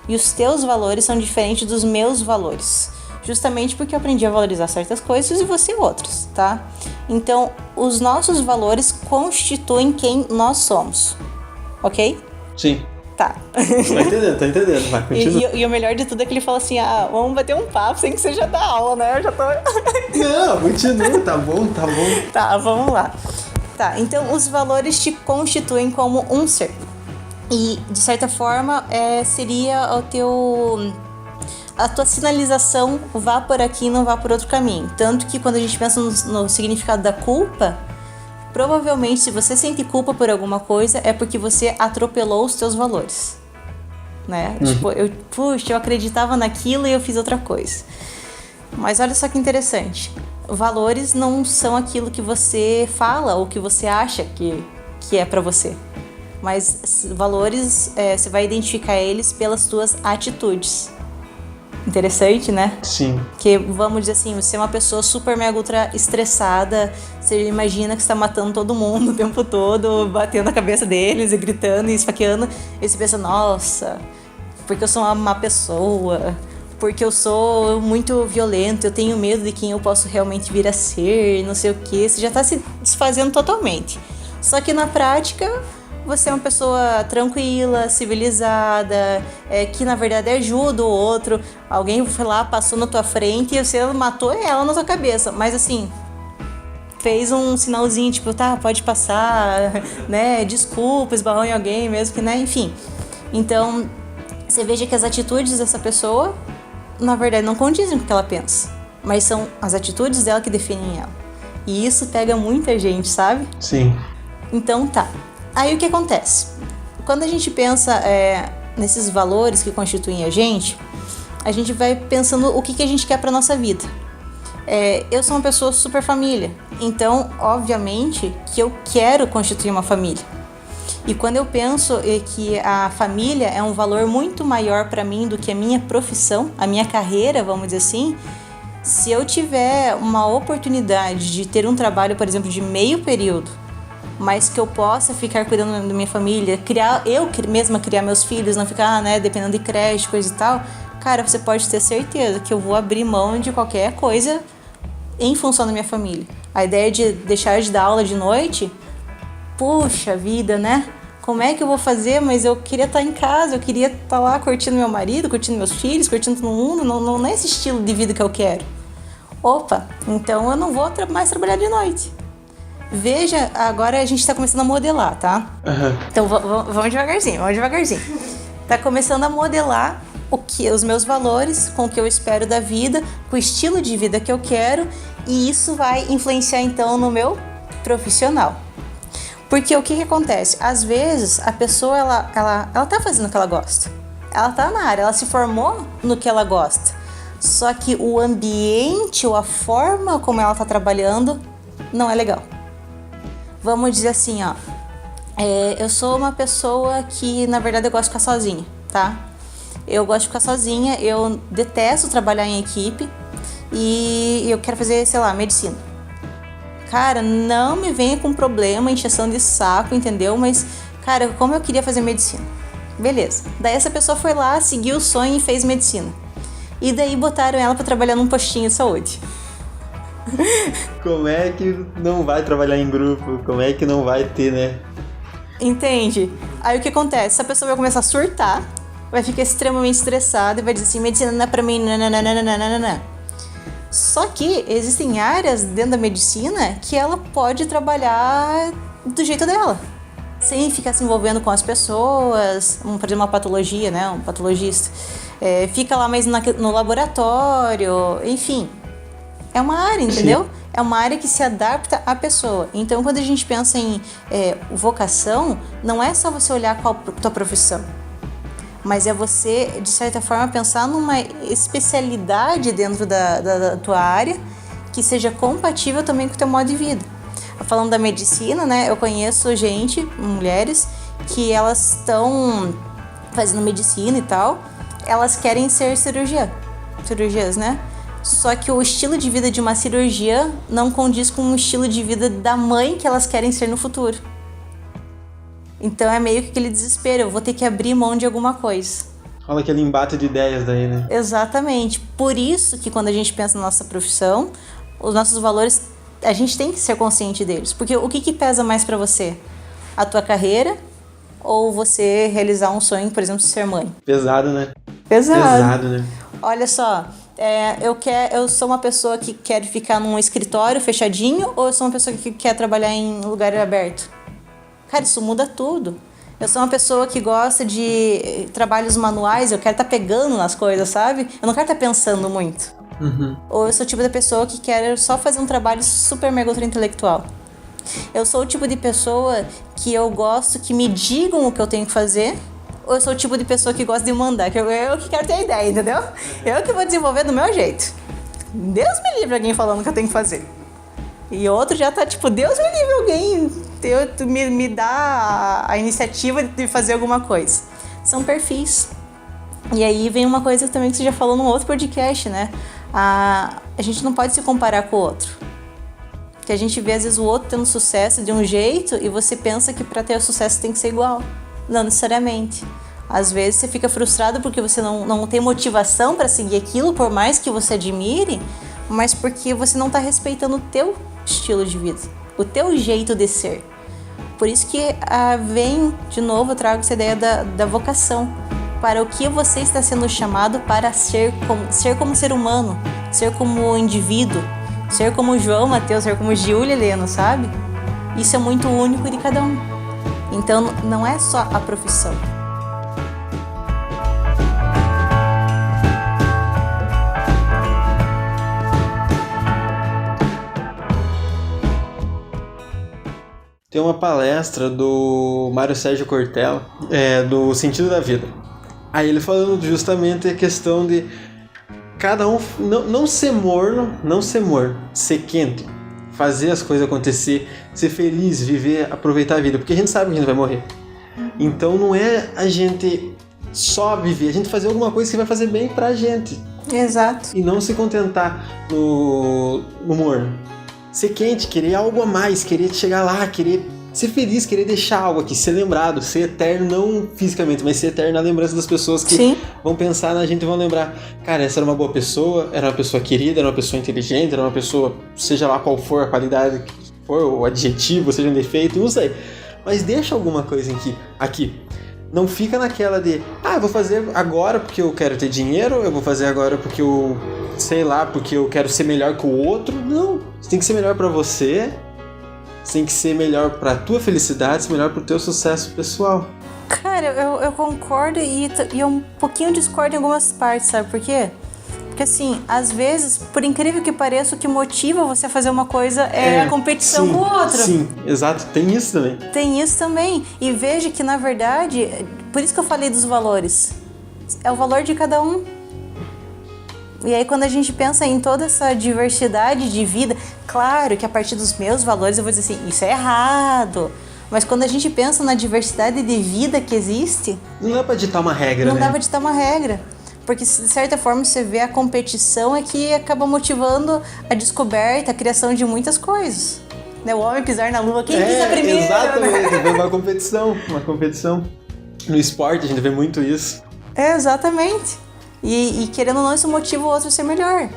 E os teus valores são diferentes dos meus valores. Justamente porque eu aprendi a valorizar certas coisas e você outras, tá? Então, os nossos valores constituem quem nós somos. Ok? Sim. Tá. Tá entendendo. Vai, continua. E o melhor de tudo é que ele fala assim, vamos bater um papo sem que seja da aula, né? Eu já tô... Não, continua, tá bom. Tá, vamos lá. Tá, então os valores te constituem como um ser. E, de certa forma, seria a tua sinalização, vá por aqui, não vá por outro caminho. Tanto que quando a gente pensa no significado da culpa, provavelmente se você sente culpa por alguma coisa, é porque você atropelou os teus valores. Né? Tipo, eu acreditava naquilo e eu fiz outra coisa. Mas olha só que interessante. Valores não são aquilo que você fala ou que você acha que é pra você. Mas valores, você vai identificar eles pelas tuas atitudes. Interessante, né? Sim. Porque, vamos dizer assim, você é uma pessoa super mega ultra estressada, você imagina que você tá matando todo mundo o tempo todo, batendo a cabeça deles e gritando e esfaqueando, e você pensa, nossa, porque eu sou uma má pessoa, porque eu sou muito violento, eu tenho medo de quem eu posso realmente vir a ser, não sei o que, você já tá se desfazendo totalmente. Só que na prática... você é uma pessoa tranquila, civilizada, que na verdade ajuda o outro. Alguém foi lá, passou na tua frente e você matou ela na tua cabeça. Mas assim, fez um sinalzinho, tipo, tá, pode passar, né? Desculpa, esbarrou em alguém mesmo, que, né? Enfim. Então, você veja que as atitudes dessa pessoa, na verdade, não condizem com o que ela pensa. Mas são as atitudes dela que definem ela. E isso pega muita gente, sabe? Sim. Então, tá. Aí o que acontece? Quando a gente pensa nesses valores que constituem a gente vai pensando o que a gente quer para nossa vida. eu sou uma pessoa super família. Então, obviamente, que eu quero constituir uma família. E quando eu penso que a família é um valor muito maior para mim do que a minha profissão, a minha carreira, vamos dizer assim, se eu tiver uma oportunidade de ter um trabalho, por exemplo, de meio período, mas que eu possa ficar cuidando da minha família, eu mesma criar meus filhos, não ficar, dependendo de creche, coisa e tal, cara, você pode ter certeza que eu vou abrir mão de qualquer coisa em função da minha família. A ideia de deixar de dar aula de noite, puxa vida, né? Como é que eu vou fazer? Mas eu queria estar em casa, eu queria estar lá curtindo meu marido, curtindo meus filhos, curtindo todo mundo. Não é esse estilo de vida que eu quero. Opa, então eu não vou mais trabalhar de noite. Veja, agora a gente está começando a modelar, tá? Uhum. Então vamos devagarzinho. Tá começando a modelar os meus valores, com o que eu espero da vida, com o estilo de vida que eu quero, e isso vai influenciar então no meu profissional. Porque o que acontece? Às vezes a pessoa ela tá fazendo o que ela gosta. Ela tá na área, ela se formou no que ela gosta. Só que o ambiente ou a forma como ela tá trabalhando não é legal. Vamos dizer assim, eu sou uma pessoa que na verdade eu gosto de ficar sozinha, tá? Eu gosto de ficar sozinha, eu detesto trabalhar em equipe e eu quero fazer, medicina. Cara, não me venha com problema, encheção de saco, entendeu? Mas, cara, como eu queria fazer medicina. Beleza. Daí essa pessoa foi lá, seguiu o sonho e fez medicina. E daí botaram ela pra trabalhar num postinho de saúde. Como é que não vai trabalhar em grupo? Como é que não vai ter, né? Entende? Aí o que acontece? Essa pessoa vai começar a surtar, vai ficar extremamente estressada e vai dizer assim, medicina não é pra mim, nananana. Só que existem áreas dentro da medicina que ela pode trabalhar do jeito dela, sem ficar se envolvendo com as pessoas, por exemplo, uma patologia, né? Um patologista. Fica lá mais no laboratório, enfim. É uma área, entendeu? Sim. É uma área que se adapta à pessoa. Então, quando a gente pensa em vocação, não é só você olhar qual a tua profissão, mas é você, de certa forma, pensar numa especialidade dentro da tua área que seja compatível também com o teu modo de vida. Falando da medicina, né, eu conheço mulheres, que elas estão fazendo medicina e tal, elas querem ser cirurgiãs, né? Só que o estilo de vida de uma cirurgiã não condiz com o estilo de vida da mãe que elas querem ser no futuro. Então é meio que aquele desespero, eu vou ter que abrir mão de alguma coisa. Rola aquele embate de ideias daí, né? Exatamente. Por isso que quando a gente pensa na nossa profissão, os nossos valores, a gente tem que ser consciente deles. Porque o que pesa mais pra você? A tua carreira ou você realizar um sonho, por exemplo, ser mãe? Pesado, né? Pesado, né? Olha só, eu sou uma pessoa que quer ficar num escritório fechadinho ou eu sou uma pessoa que quer trabalhar em lugar aberto? Cara, isso muda tudo. Eu sou uma pessoa que gosta de trabalhos manuais, eu quero estar pegando nas coisas, sabe? Eu não quero estar pensando muito. Uhum. Ou eu sou o tipo da pessoa que quer só fazer um trabalho super mega ultra intelectual. Eu sou o tipo de pessoa que eu gosto que me digam o que eu tenho que fazer, ou eu sou o tipo de pessoa que gosta de mandar, que eu que quero ter a ideia, entendeu? Eu que vou desenvolver do meu jeito. Deus me livre alguém falando o que eu tenho que fazer. E outro já tá tipo, Deus me livre alguém me dá a iniciativa de fazer alguma coisa. São perfis. E aí vem uma coisa também que você já falou num outro podcast, né? A gente não pode se comparar com o outro. Porque a gente vê às vezes o outro tendo sucesso de um jeito e você pensa que para ter sucesso tem que ser igual. Não necessariamente. Às vezes você fica frustrado porque você não tem motivação para seguir aquilo, por mais que você admire, mas porque você não está respeitando o teu estilo de vida, o teu jeito de ser. Por isso que vem, de novo, eu trago essa ideia da vocação. Para o que você está sendo chamado para ser como ser humano, ser como indivíduo, ser como João Mateus, ser como Giulia Heleno, sabe? Isso é muito único de cada um. Então, não é só a profissão. Tem uma palestra do Mário Sérgio Cortella, do Sentido da Vida. Aí ele falando justamente a questão de... cada um não ser morno, ser quente, fazer as coisas acontecer, ser feliz, viver, aproveitar a vida, porque a gente sabe que a gente vai morrer. Então não é a gente só viver, a gente fazer alguma coisa que vai fazer bem pra gente. Exato. E não se contentar no morno. Ser quente, querer algo a mais, querer chegar lá, querer ser feliz, querer deixar algo aqui, ser lembrado, ser eterno, não fisicamente, mas ser eterno na lembrança das pessoas que Sim. vão pensar na gente e vão lembrar, cara, essa era uma boa pessoa, era uma pessoa querida, era uma pessoa inteligente, era uma pessoa, seja lá qual for a qualidade que for, o adjetivo, seja um defeito, não sei. Mas deixa alguma coisa aqui. Não fica naquela de, eu vou fazer agora porque eu quero ter dinheiro, eu vou fazer agora porque eu, sei lá, porque eu quero ser melhor que o outro. Não, você tem que ser melhor pra você, você tem que ser melhor pra tua felicidade, ser melhor pro teu sucesso pessoal. Cara, eu concordo e eu um pouquinho discordo em algumas partes, sabe por quê? Porque assim, às vezes, por incrível que pareça, o que motiva você a fazer uma coisa é a competição com o outro. Sim, exato, tem isso também. Tem isso também. E veja que, na verdade, por isso que eu falei dos valores. É o valor de cada um. E aí, quando a gente pensa em toda essa diversidade de vida, claro que a partir dos meus valores eu vou dizer assim, isso é errado. Mas quando a gente pensa na diversidade de vida que existe... Não dá pra ditar uma regra, Não né? dá pra ditar uma regra. Porque, de certa forma, você vê a competição é que acaba motivando a descoberta, a criação de muitas coisas. Né? O homem pisar na lua, quem pisa primeiro? Exatamente, né? Uma competição. No esporte a gente vê muito isso. É, exatamente. E querendo ou não, isso motiva o outro a ser melhor.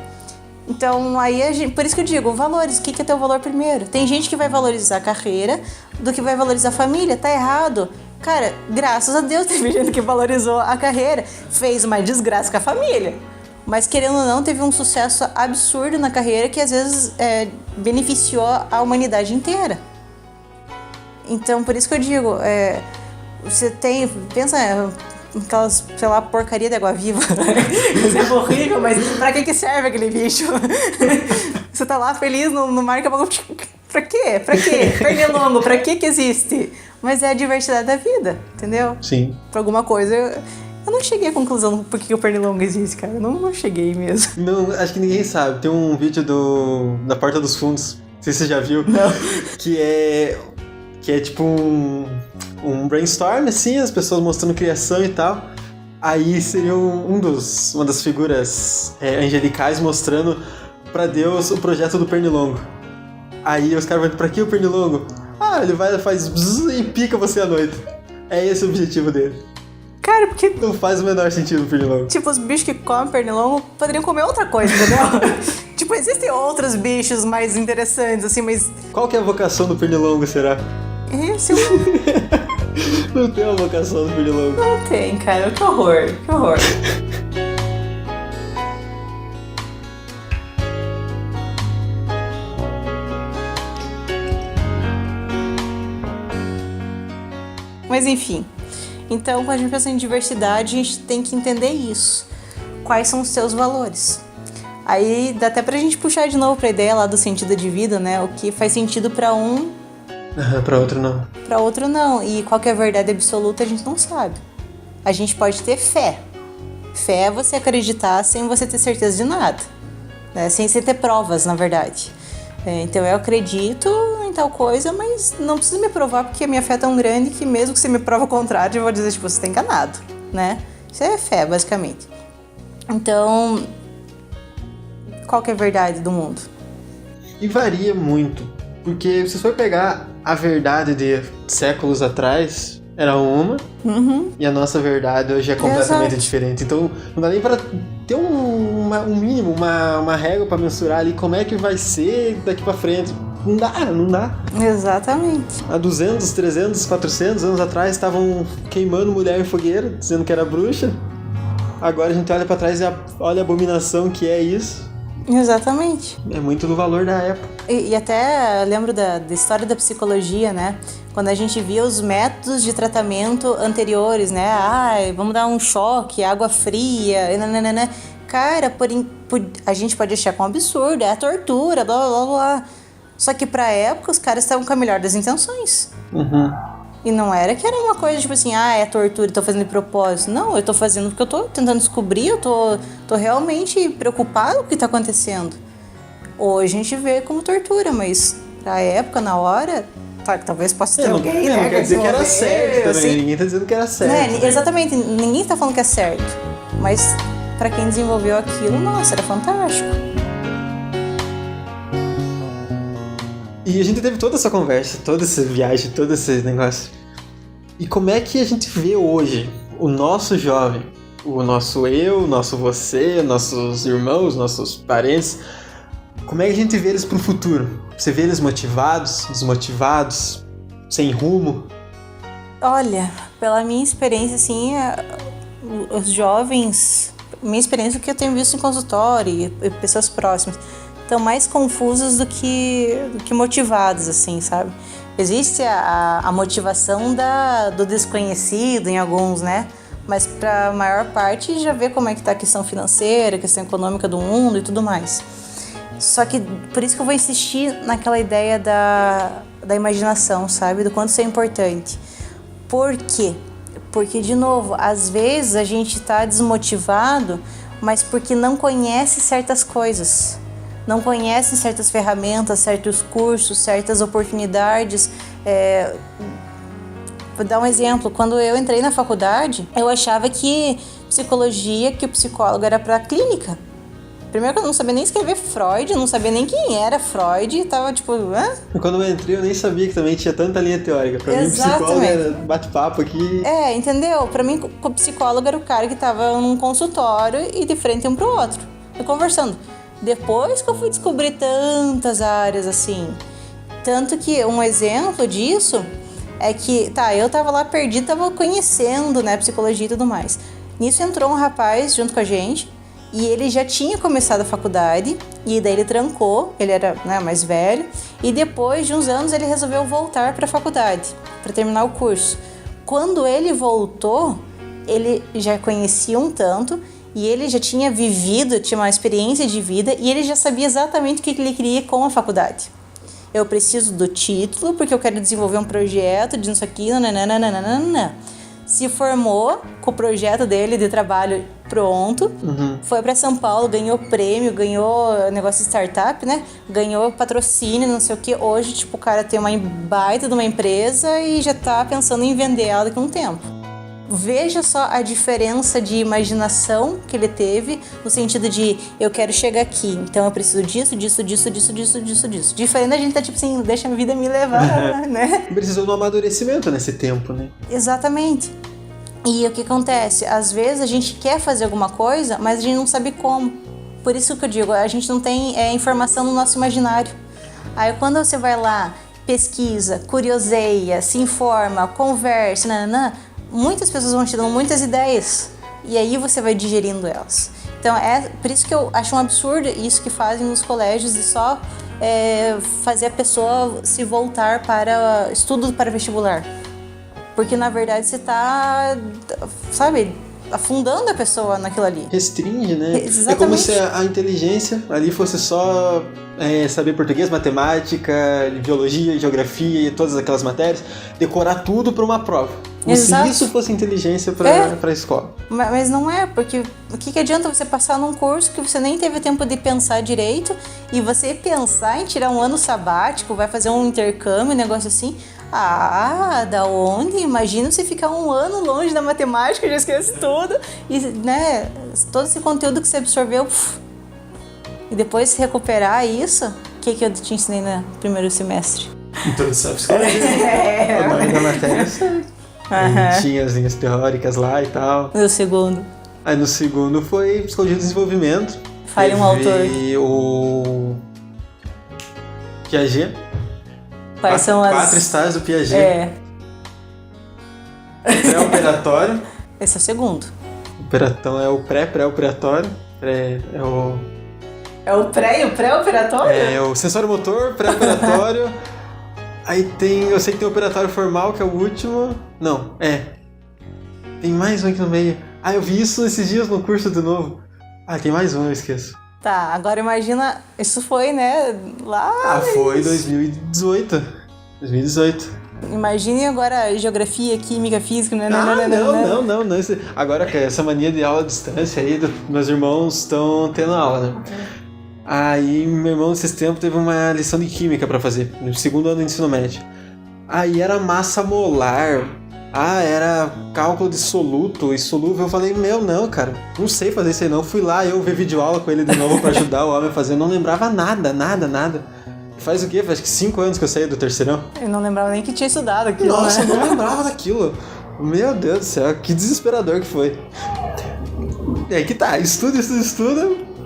Então, aí, por isso que eu digo, valores. O que é teu valor primeiro? Tem gente que vai valorizar a carreira do que vai valorizar a família. Tá errado. Cara, graças a Deus teve gente que valorizou a carreira, fez uma desgraça com a família. Mas querendo ou não, teve um sucesso absurdo na carreira que às vezes beneficiou a humanidade inteira. Então, por isso que eu digo, você pensa aquelas, sei lá, porcaria de água-viva. Isso é horrível, mas pra que serve aquele bicho? Você tá lá feliz no mar, que a pouco... Pra quê? Pernilongo, pra que existe? Mas é a diversidade da vida, entendeu? Sim. Pra alguma coisa... Eu não cheguei à conclusão do porquê o pernilongo existe, cara. Eu não cheguei mesmo. Não, acho que ninguém sabe. Tem um vídeo da Porta dos Fundos, não sei se você já viu. Não. Que é tipo um brainstorm, assim, as pessoas mostrando criação e tal. Aí seria uma das figuras angelicais mostrando pra Deus o projeto do pernilongo. Aí os caras vão, pra que o pernilongo? Ele vai, faz bzz e pica você à noite. É esse o objetivo dele. Cara, porque... Não faz o menor sentido o pernilongo. Tipo, os bichos que comem pernilongo poderiam comer outra coisa, entendeu? Tipo, existem outros bichos mais interessantes, assim, mas... Qual que é a vocação do pernilongo, será? Esse é o... Não tem uma vocação do pernilongo. Não tem, cara. Que horror, que horror. Mas enfim, então quando a gente pensa em diversidade, a gente tem que entender isso. Quais são os seus valores? Aí dá até pra gente puxar de novo pra ideia lá do sentido de vida, né? O que faz sentido pra um... Pra outro não. Pra outro não. E qual que é a verdade absoluta a gente não sabe. A gente pode ter fé. Fé é você acreditar sem você ter certeza de nada. Né? Sem você ter provas, na verdade. Então eu acredito em tal coisa, mas não precisa me provar porque a minha fé é tão grande que mesmo que você me prova o contrário, eu vou dizer, tipo, você tá enganado, né? Isso é fé, basicamente. Então, qual que é a verdade do mundo? E varia muito, porque se você for pegar a verdade de séculos atrás, era uma, e a nossa verdade hoje é completamente Exato. diferente. Então, não dá nem pra ter um mínimo, uma régua pra mensurar ali como é que vai ser daqui pra frente. Não dá. Exatamente. Há 200, 300, 400 anos atrás estavam queimando mulher em fogueira, dizendo que era bruxa. Agora a gente olha pra trás e olha a abominação que é isso. Exatamente. É muito do valor da época. E até lembro da história da psicologia, né? Quando a gente via os métodos de tratamento anteriores, né? Vamos dar um choque, água fria, nananana. Cara, a gente pode achar com um absurdo, é a tortura, blá blá blá. Só que pra época os caras estavam com a melhor das intenções. E não era que era uma coisa tipo assim, é tortura, tô fazendo de propósito. Não, eu tô fazendo porque eu tô tentando descobrir, eu tô realmente preocupado com o que tá acontecendo. Hoje a gente vê como tortura, mas pra época, na hora, talvez possa ter alguém, né? Não quer dizer que era certo também, assim, ninguém tá dizendo que era certo. Né? Exatamente, ninguém tá falando que é certo. Mas pra quem desenvolveu aquilo, nossa, era fantástico. E a gente teve toda essa conversa, toda essa viagem, todo esse negócio. E como é que a gente vê hoje o nosso jovem, o nosso eu, o nosso você, nossos irmãos, nossos parentes, como é que a gente vê eles pro futuro? Você vê eles motivados, desmotivados, sem rumo? Olha, pela minha experiência, assim, os jovens, minha experiência que eu tenho visto em consultório e pessoas próximas, estão mais confusos do que motivados, assim, sabe? Existe a motivação do desconhecido em alguns, né? Mas para a maior parte já vê como é que tá a questão financeira, a questão econômica do mundo e tudo mais. Só que por isso que eu vou insistir naquela ideia da imaginação, sabe? Do quanto isso é importante. Por quê? Porque, de novo, às vezes a gente tá desmotivado, mas porque não conhece certas coisas. Não conhecem certas ferramentas, certos cursos, certas oportunidades. Vou dar um exemplo. Quando eu entrei na faculdade, eu achava que psicologia, que o psicólogo era para clínica. Primeiro que eu não sabia nem escrever Freud, não sabia nem quem era Freud, tava tipo, hã? Quando eu entrei, eu nem sabia que também tinha tanta linha teórica. Pra mim, psicólogo era bate-papo aqui. Entendeu? Pra mim, o psicólogo era o cara que tava num consultório e de frente um pro outro, e conversando. Depois que eu fui descobrir tantas áreas assim. Tanto que um exemplo disso é que, eu tava lá perdido, tava conhecendo, né, psicologia e tudo mais. Nisso entrou um rapaz junto com a gente e ele já tinha começado a faculdade e daí ele trancou, ele era, né, mais velho, e depois de uns anos ele resolveu voltar para a faculdade, para terminar o curso. Quando ele voltou, ele já conhecia um tanto e ele já tinha vivido, tinha uma experiência de vida e ele já sabia exatamente o que ele queria com a faculdade. Eu preciso do título porque eu quero desenvolver um projeto de isso aqui, nananana. Se formou com o projeto dele de trabalho pronto, foi para São Paulo, ganhou prêmio, ganhou negócio de startup, né? Ganhou patrocínio, não sei o que. Hoje, tipo, o cara tem uma baita de uma empresa e já tá pensando em vender ela daqui a um tempo. Veja só a diferença de imaginação que ele teve, no sentido de eu quero chegar aqui, então eu preciso disso. Diferente da gente tá tipo assim, deixa a vida me levar, né? Precisou de um amadurecimento nesse tempo, né? Exatamente. E o que acontece? Às vezes a gente quer fazer alguma coisa, mas a gente não sabe como. Por isso que eu digo, a gente não tem informação no nosso imaginário. Aí quando você vai lá, pesquisa, curioseia, se informa, conversa, muitas pessoas vão te dando muitas ideias e aí você vai digerindo elas. Então é por isso que eu acho um absurdo isso que fazem nos colégios de só fazer a pessoa se voltar para estudo para vestibular. Porque na verdade você está, sabe, afundando a pessoa naquilo ali. Restringe, né? Exatamente. É como se a inteligência ali fosse só saber português, matemática, biologia, geografia e todas aquelas matérias, decorar tudo para uma prova. Como se isso fosse inteligência para a escola. Mas não é, porque o que adianta você passar num curso que você nem teve tempo de pensar direito e você pensar em tirar um ano sabático, vai fazer um intercâmbio, um negócio assim. Da onde? Imagina você ficar um ano longe da matemática, já esquece tudo. E, né, todo esse conteúdo que você absorveu, e depois se recuperar isso, o que eu te ensinei no primeiro semestre? Introdução à psicologia. O nome da matéria, tinha as linhas teóricas lá e tal. No segundo? Aí no segundo foi Psicologia do Desenvolvimento. Fale um autor. O Piaget. Quais são as... 4 estágios do Piaget. Pré-operatório. Esse é o segundo. Então é o pré-operatório. É o pré e o pré-operatório? É o sensório motor, pré-operatório. Aí eu sei que tem o operatório formal, que é o último. Não, tem mais um aqui no meio. Eu vi isso esses dias no curso de novo. Tem mais um, eu esqueço. Tá, agora imagina, isso foi, né, lá... Foi 2018. Imagine agora geografia, química, física, né? Não. Agora, essa mania de aula à distância aí, meus irmãos estão tendo aula, né? Aí, meu irmão, nesses tempos, teve uma lição de química pra fazer, no segundo ano do ensino médio. Aí era massa molar, era cálculo de soluto e solúvel. Eu falei, não, cara, não sei fazer isso aí não. Fui lá, eu ver videoaula com ele de novo pra ajudar o homem a fazer. Eu não lembrava nada. Faz o quê? Faz 5 anos que eu saí do terceirão. Eu não lembrava nem que tinha estudado aquilo, Nossa, né? eu não lembrava daquilo. Meu Deus do céu, que desesperador que foi. E aí que tá, estuda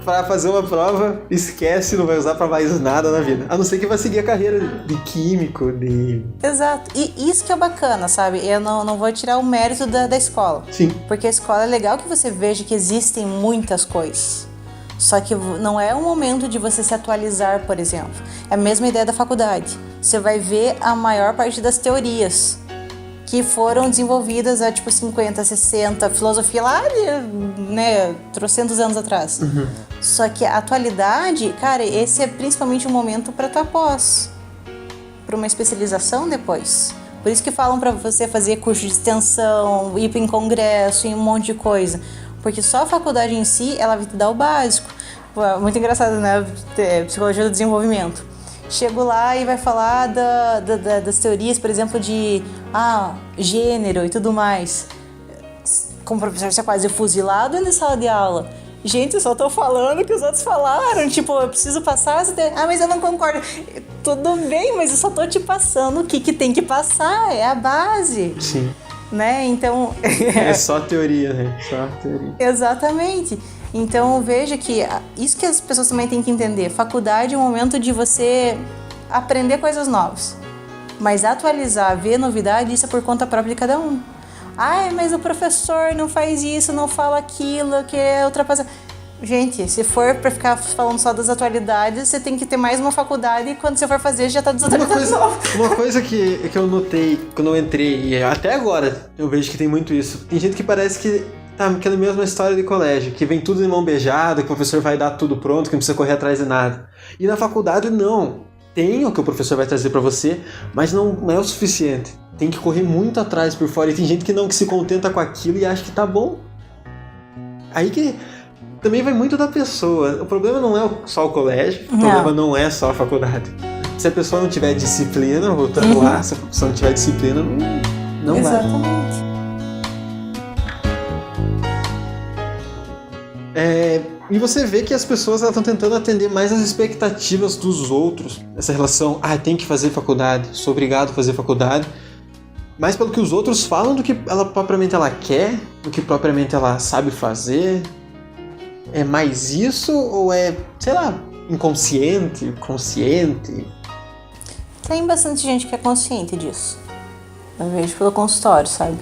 pra fazer uma prova, esquece, não vai usar pra mais nada na vida. A não ser que vai seguir a carreira de químico, de... Exato. E isso que é bacana, sabe? Eu não vou tirar o mérito da escola. Sim. Porque a escola é legal que você veja que existem muitas coisas. Só que não é o momento de você se atualizar, por exemplo. É a mesma ideia da faculdade. Você vai ver a maior parte das teorias que foram desenvolvidas há, 50, 60, filosofia lá, né, trocentos anos atrás. Uhum. Só que a atualidade, cara, esse é principalmente o momento para tua pós, para uma especialização depois. Por isso que falam para você fazer curso de extensão, ir em congresso, em um monte de coisa. Porque só a faculdade em si, ela vai te dar o básico. Muito engraçado, né? Psicologia do desenvolvimento. Chego lá e vai falar das teorias, por exemplo, de gênero e tudo mais. Como professor, você é quase fuzilado na sala de aula. Gente, eu só tô falando o que os outros falaram. Eu preciso passar. Mas eu não concordo. Tudo bem, mas eu só tô te passando o que tem que passar. É a base. Sim. Né? Então... É só teoria, né? Só teoria. Exatamente. Então veja que isso que as pessoas também têm que entender. Faculdade é um momento de você aprender coisas novas. Mas atualizar, ver novidade, isso é por conta própria de cada um. Mas o professor não faz isso, não fala aquilo, que é ultrapassar. Gente, se for pra ficar falando só das atualidades, você tem que ter mais uma faculdade e quando você for fazer, já tá desatualizado. Uma coisa que eu notei quando eu entrei, e até agora eu vejo que tem muito isso. Tem gente que parece que tá aquela mesma história de colégio, que vem tudo de mão beijada, que o professor vai dar tudo pronto, que não precisa correr atrás de nada. E na faculdade, não. Tem o que o professor vai trazer pra você, mas não é o suficiente. Tem que correr muito atrás por fora. E tem gente que se contenta com aquilo e acha que tá bom. Aí que... Também vai muito da pessoa. O problema não é só o colégio, o problema não é só a faculdade. Se a pessoa não tiver disciplina, voltando lá, se a pessoa não tiver disciplina, não vai. Exatamente. E você vê que as pessoas estão tentando atender mais as expectativas dos outros. Essa relação, tem que fazer faculdade, sou obrigado a fazer faculdade. Mais pelo que os outros falam do que ela propriamente ela quer, do que propriamente ela sabe fazer. É mais isso ou é, sei lá, inconsciente, consciente? Tem bastante gente que é consciente disso. Eu vejo pelo consultório, sabe?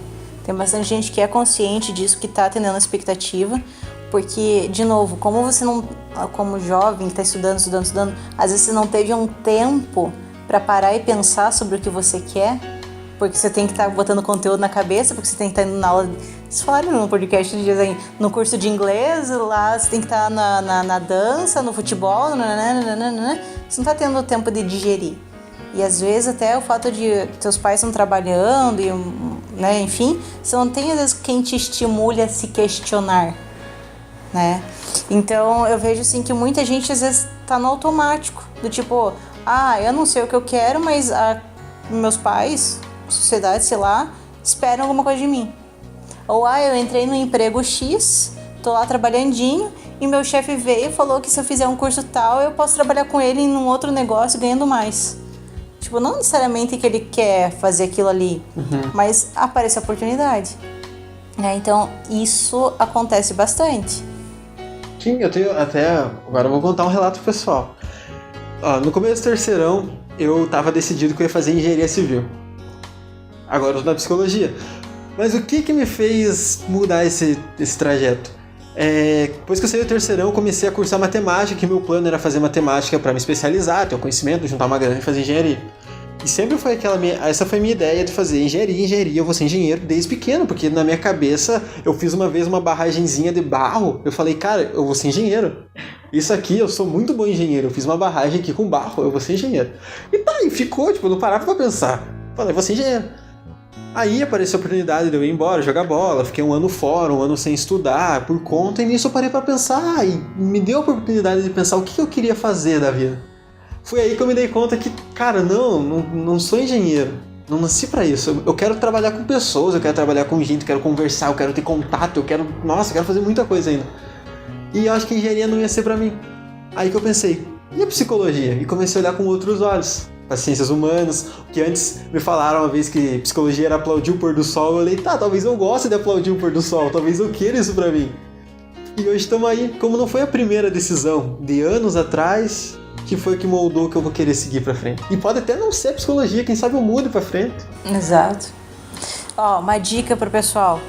Tem bastante gente que é consciente disso, que tá atendendo a expectativa. Porque, de novo, como você não, como jovem, tá estudando, às vezes você não teve um tempo pra parar e pensar sobre o que você quer. Porque você tem que estar botando conteúdo na cabeça, porque você tem que estar indo na aula... Vocês falaram no podcast de dias aí, no curso de inglês, lá você tem que estar na dança, no futebol, você não está tendo tempo de digerir. E às vezes até o fato de teus pais estão trabalhando, e, né, enfim, você não tem às vezes quem te estimule a se questionar, né? Então eu vejo assim que muita gente às vezes está no automático, do tipo, eu não sei o que eu quero, mas meus pais... sociedade, sei lá, esperam alguma coisa de mim. Ou eu entrei no emprego X, tô lá trabalhandinho e meu chefe veio e falou que se eu fizer um curso tal, eu posso trabalhar com ele em um outro negócio ganhando mais. Não necessariamente que ele quer fazer aquilo ali, mas aparece a oportunidade. Então, isso acontece bastante. Sim, eu tenho até... Agora eu vou contar um relato pessoal. No começo do terceirão, eu tava decidido que eu ia fazer engenharia civil. Agora eu estou na psicologia. Mas o que me fez mudar esse trajeto? Depois que eu saí do terceirão, eu comecei a cursar matemática, que meu plano era fazer matemática para me especializar, ter o conhecimento, juntar uma grana e fazer engenharia. E sempre foi essa foi a minha ideia de fazer engenharia, eu vou ser engenheiro desde pequeno, porque na minha cabeça eu fiz uma vez uma barragenzinha de barro, eu falei, cara, eu vou ser engenheiro. Isso aqui, eu sou muito bom engenheiro, eu fiz uma barragem aqui com barro, eu vou ser engenheiro. E ficou, eu não parava pra pensar. Falei, vou ser engenheiro. Aí apareceu a oportunidade de eu ir embora, jogar bola, fiquei um ano fora, um ano sem estudar, por conta, e nisso eu parei pra pensar, e me deu a oportunidade de pensar o que eu queria fazer da vida. Foi aí que eu me dei conta que, cara, não sou engenheiro, não nasci pra isso, eu quero trabalhar com pessoas, eu quero trabalhar com gente, eu quero conversar, eu quero ter contato, eu quero fazer muita coisa ainda. E eu acho que engenharia não ia ser pra mim. Aí que eu pensei, e a psicologia? E comecei a olhar com outros olhos. As ciências humanas, que antes me falaram uma vez que psicologia era aplaudir o pôr do sol, eu falei, tá, talvez eu goste de aplaudir o pôr do sol, talvez eu queira isso pra mim. E hoje estamos aí, como não foi a primeira decisão de anos atrás, que foi que moldou o que eu vou querer seguir pra frente. E pode até não ser psicologia, quem sabe eu mude pra frente. Exato. Ó, uma dica pro pessoal,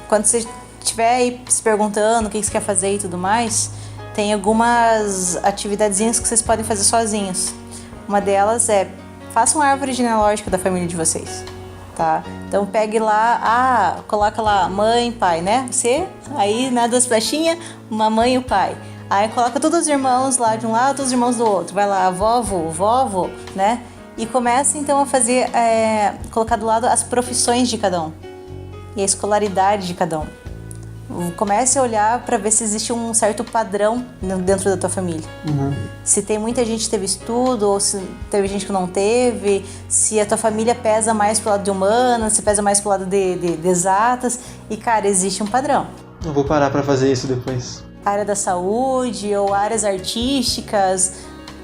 quando você estiver aí se perguntando o que você quer fazer e tudo mais, tem algumas atividadezinhas que vocês podem fazer sozinhos. Uma delas é, faça uma árvore genealógica da família de vocês, tá? Então pegue lá, coloca lá mãe, pai, né? Você, aí na duas flechinhas, uma mãe e o pai. Aí coloca todos os irmãos lá de um lado, todos os irmãos do outro. Vai lá, avó, vovô, né? E começa então a fazer, colocar do lado as profissões de cada um e a escolaridade de cada um. Comece a olhar para ver se existe um certo padrão dentro da tua família. Se tem muita gente que teve estudo ou se teve gente que não teve, se a tua família pesa mais pro lado de humanas, se pesa mais pro lado de exatas. E, cara, existe um padrão. Eu vou parar para fazer isso depois. Área da saúde ou áreas artísticas,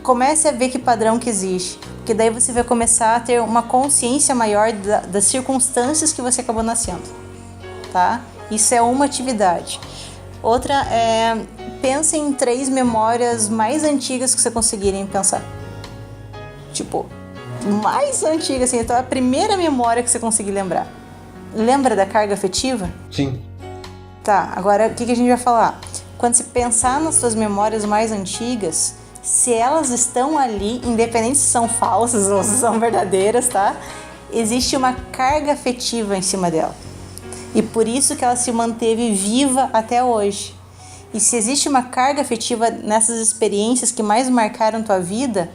comece a ver que padrão que existe. Porque daí você vai começar a ter uma consciência maior das circunstâncias que você acabou nascendo, tá? Isso é uma atividade. Outra é, pense em 3 memórias mais antigas que você conseguirem pensar. Tipo, mais antiga, assim, então a primeira memória que você conseguir lembrar. Lembra da carga afetiva? Sim. Tá, agora o que a gente vai falar? Quando você pensar nas suas memórias mais antigas, se elas estão ali, independente se são falsas ou se são verdadeiras, tá? Existe uma carga afetiva em cima dela. E por isso que ela se manteve viva até hoje. E se existe uma carga afetiva nessas experiências que mais marcaram tua vida,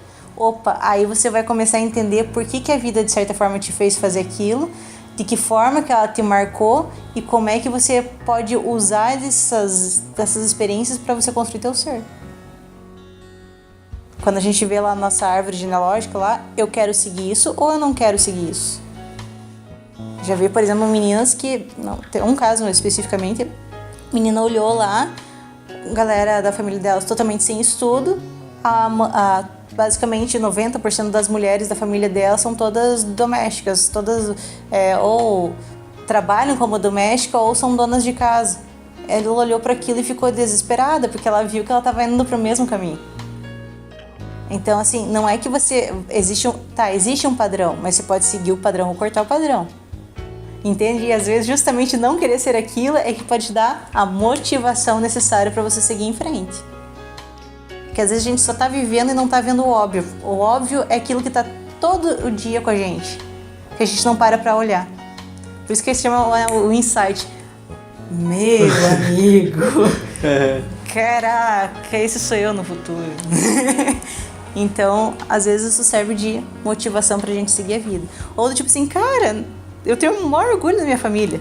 aí você vai começar a entender por que a vida de certa forma te fez fazer aquilo, de que forma que ela te marcou e como é que você pode usar dessas experiências para você construir teu ser. Quando a gente vê lá a nossa árvore genealógica lá, eu quero seguir isso ou eu não quero seguir isso. Já vi, por exemplo, meninas que, não, tem um caso especificamente, a menina olhou lá, galera da família delas totalmente sem estudo, basicamente 90% das mulheres da família dela são todas domésticas, todas ou trabalham como doméstica ou são donas de casa. Ela olhou para aquilo e ficou desesperada, porque ela viu que ela estava indo para o mesmo caminho. Então, assim, não é que existe um padrão, mas você pode seguir o padrão ou cortar o padrão. Entende? E às vezes justamente não querer ser aquilo é que pode te dar a motivação necessária para você seguir em frente. Porque às vezes a gente só tá vivendo e não tá vendo o óbvio. O óbvio é aquilo que tá todo o dia com a gente, que a gente não para olhar. Por isso que eles chamam o insight. Meu amigo, caraca, esse sou eu no futuro. Então, às vezes isso serve de motivação pra gente seguir a vida. Ou do tipo assim, cara, eu tenho o maior orgulho da minha família.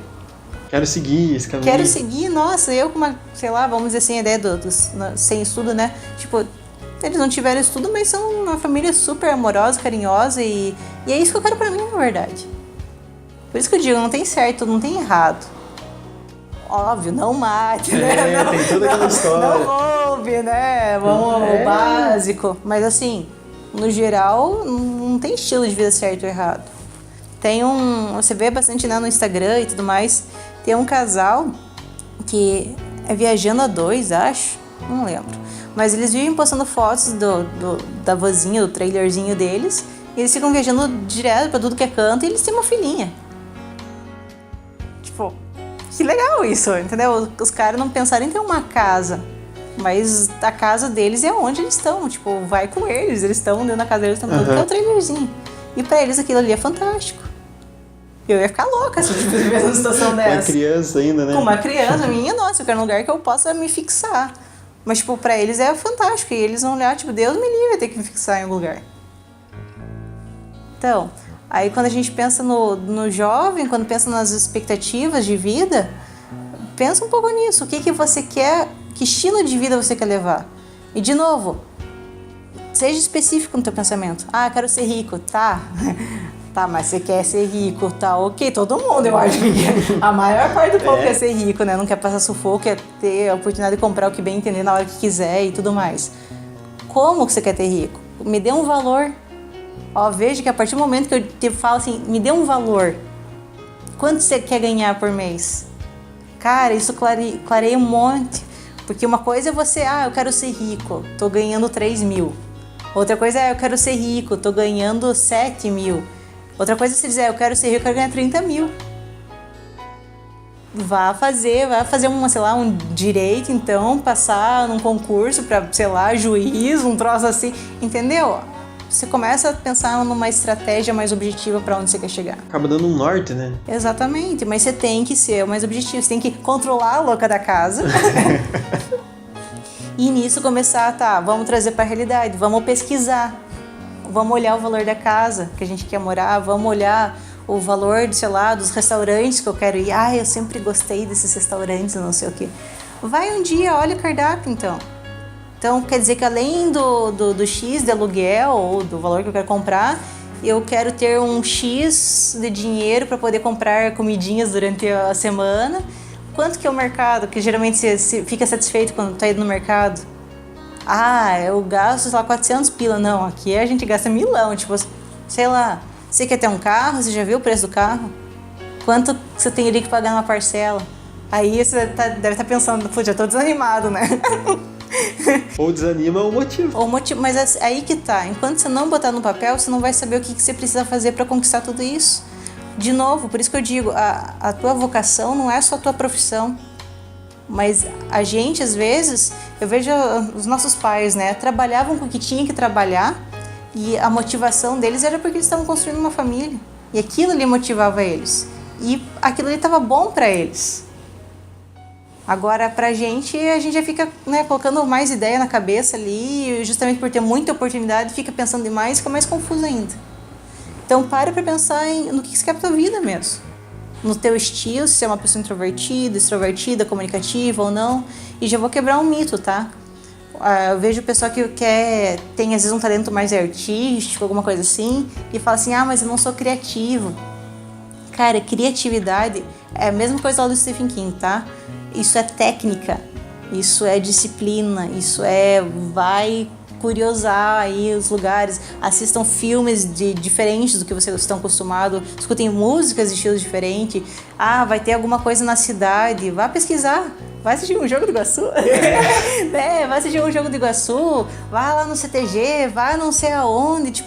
Quero seguir esse caminho. Quero seguir, nossa, eu com uma, sei lá, vamos dizer assim, a ideia dos sem estudo, né? Tipo, eles não tiveram estudo, mas são uma família super amorosa, carinhosa e é isso que eu quero pra mim, na verdade. Por isso que eu digo, não tem certo, não tem errado. Óbvio, não mate, né? Não, tem toda aquela história. Não roube, né? Vamos ao básico. Mas assim, no geral, não tem estilo de vida certo ou errado. Tem você vê bastante, né, no Instagram e tudo mais, tem um casal que é viajando a 2, acho, não lembro. Mas eles vivem postando fotos da vozinha, do trailerzinho deles, e eles ficam viajando direto pra tudo que é canto e eles têm uma filhinha. Tipo, que legal isso, entendeu? Os caras não pensaram em ter uma casa, mas a casa deles é onde eles estão, tipo, vai com eles estão dentro da casa deles, estão tudo que é o trailerzinho. E pra eles aquilo ali é fantástico. Eu ia ficar louca se eu tivesse uma situação dessa. Com uma criança ainda, né? Com uma criança, minha nossa, eu quero um lugar que eu possa me fixar. Mas, tipo, pra eles é fantástico. E eles vão olhar, tipo, Deus me livre ter que me fixar em algum lugar. Então, Aí quando a gente pensa no jovem, quando pensa nas expectativas de vida, pensa um pouco nisso. O que você quer, que estilo de vida você quer levar? E de novo, seja específico no teu pensamento. Ah, eu quero ser rico, tá? Tá, mas você quer ser rico, tá? Ok, todo mundo, eu acho que a maior parte do povo quer ser rico, né? Não quer passar sufoco, quer ter a oportunidade de comprar o que bem entender na hora que quiser e tudo mais. Como que você quer ter rico? Me dê um valor. Ó, veja que a partir do momento que eu te falo assim, me dê um valor. Quanto você quer ganhar por mês? Cara, isso clareia um monte. Porque uma coisa é você, eu quero ser rico, tô ganhando 3 mil. Outra coisa é, eu quero ser rico, tô ganhando 7 mil. Outra coisa é você dizer, eu quero ser rico, eu quero ganhar 30 mil. Vai fazer um direito, então, passar num concurso pra, juiz, um troço assim, entendeu? Você começa a pensar numa estratégia mais objetiva para onde você quer chegar. Acaba dando um norte, né? Exatamente, mas você tem que ser mais objetivo, você tem que controlar a louca da casa. E nisso começar, vamos trazer para a realidade, vamos pesquisar, vamos olhar o valor da casa que a gente quer morar, vamos olhar o valor, dos restaurantes que eu quero ir. Eu sempre gostei desses restaurantes, não sei o quê. Vai um dia, olha o cardápio, então. Então, quer dizer que além do X de aluguel ou do valor que eu quero comprar, eu quero ter um X de dinheiro para poder comprar comidinhas durante a semana. Quanto que é o mercado? Que geralmente você fica satisfeito quando está indo no mercado. Eu gasto, 400 pila. Não, aqui a gente gasta milão. Tipo, sei lá, você quer ter um carro? Você já viu o preço do carro? Quanto você teria que pagar numa parcela? Aí você deve estar pensando, já estou desanimado, né? Ou desanima o motivo. Mas aí que tá. Enquanto você não botar no papel, você não vai saber o que você precisa fazer para conquistar tudo isso. De novo, por isso que eu digo, a tua vocação não é só a tua profissão. Mas a gente, às vezes, eu vejo os nossos pais, né? Trabalhavam com o que tinha que trabalhar e a motivação deles era porque eles estavam construindo uma família. E aquilo ali motivava eles. E aquilo ali estava bom para eles. Agora, a gente já fica, né, colocando mais ideia na cabeça ali, e justamente por ter muita oportunidade, fica pensando demais e fica mais confuso ainda. Então, para pensar no que você quer pra tua vida mesmo. No teu estilo, se você é uma pessoa introvertida, extrovertida, comunicativa ou não. E já vou quebrar um mito, tá? Eu vejo o pessoal que tem às vezes um talento mais artístico, alguma coisa assim, e fala assim, mas eu não sou criativo. Cara, criatividade é a mesma coisa lá do Stephen King, tá? Isso é técnica, isso é disciplina, isso vai curiosar aí os lugares, assistam filmes diferentes do que vocês estão acostumados, escutem músicas de estilos diferentes, vai ter alguma coisa na cidade, vá pesquisar, vai assistir um jogo do Iguaçu, vai assistir um jogo do Iguaçu, vai lá no CTG, vai não sei aonde,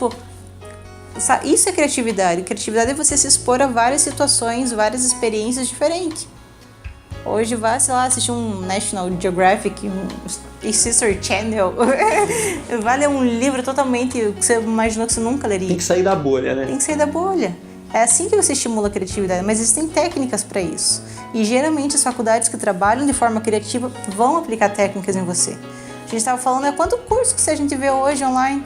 isso é criatividade. Criatividade é você se expor a várias situações, várias experiências diferentes. Hoje vai, assistir um National Geographic, um History Channel. Vai ler um livro totalmente que você imaginou que você nunca leria. Tem que sair da bolha, né? Tem que sair da bolha. É assim que você estimula a criatividade, mas existem técnicas para isso. E geralmente as faculdades que trabalham de forma criativa vão aplicar técnicas em você. A gente estava falando, quanto curso que a gente vê hoje online?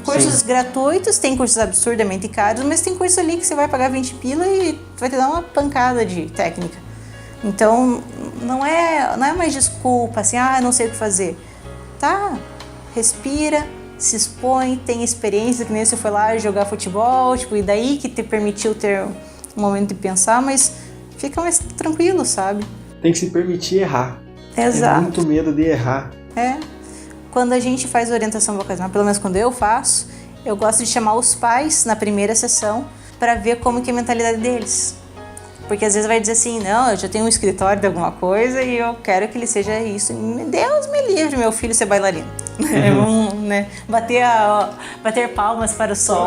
Cursos gratuitos, tem cursos absurdamente caros, mas tem curso ali que você vai pagar 20 pila e vai te dar uma pancada de técnica. Então, não é mais desculpa, assim, não sei o que fazer. Respira, se expõe, tem experiência, que nem você foi lá jogar futebol, e daí que te permitiu ter um momento de pensar, mas fica mais tranquilo, sabe? Tem que se permitir errar. Exato. Tem muito medo de errar. Quando a gente faz orientação vocacional, pelo menos quando eu faço, eu gosto de chamar os pais na primeira sessão para ver como que é a mentalidade deles. Porque às vezes vai dizer assim, não, eu já tenho um escritório de alguma coisa e eu quero que ele seja isso. Deus me livre, meu filho ser bailarino. Né? Bater palmas para o sol.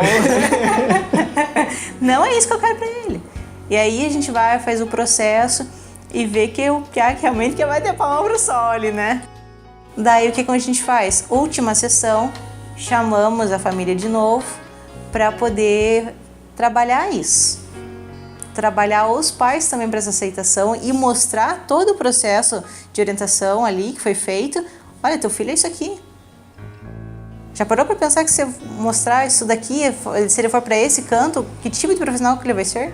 Não é isso que eu quero para ele. E aí a gente vai, faz o processo e vê que realmente que vai ter palma para o sol ali, né? Daí o que a gente faz? Última sessão, chamamos a família de novo para poder trabalhar isso. Trabalhar os pais também para essa aceitação e mostrar todo o processo de orientação ali que foi feito. Olha, teu filho é isso aqui. Já parou para pensar que se eu mostrar isso daqui, se ele for para esse canto, que tipo de profissional que ele vai ser?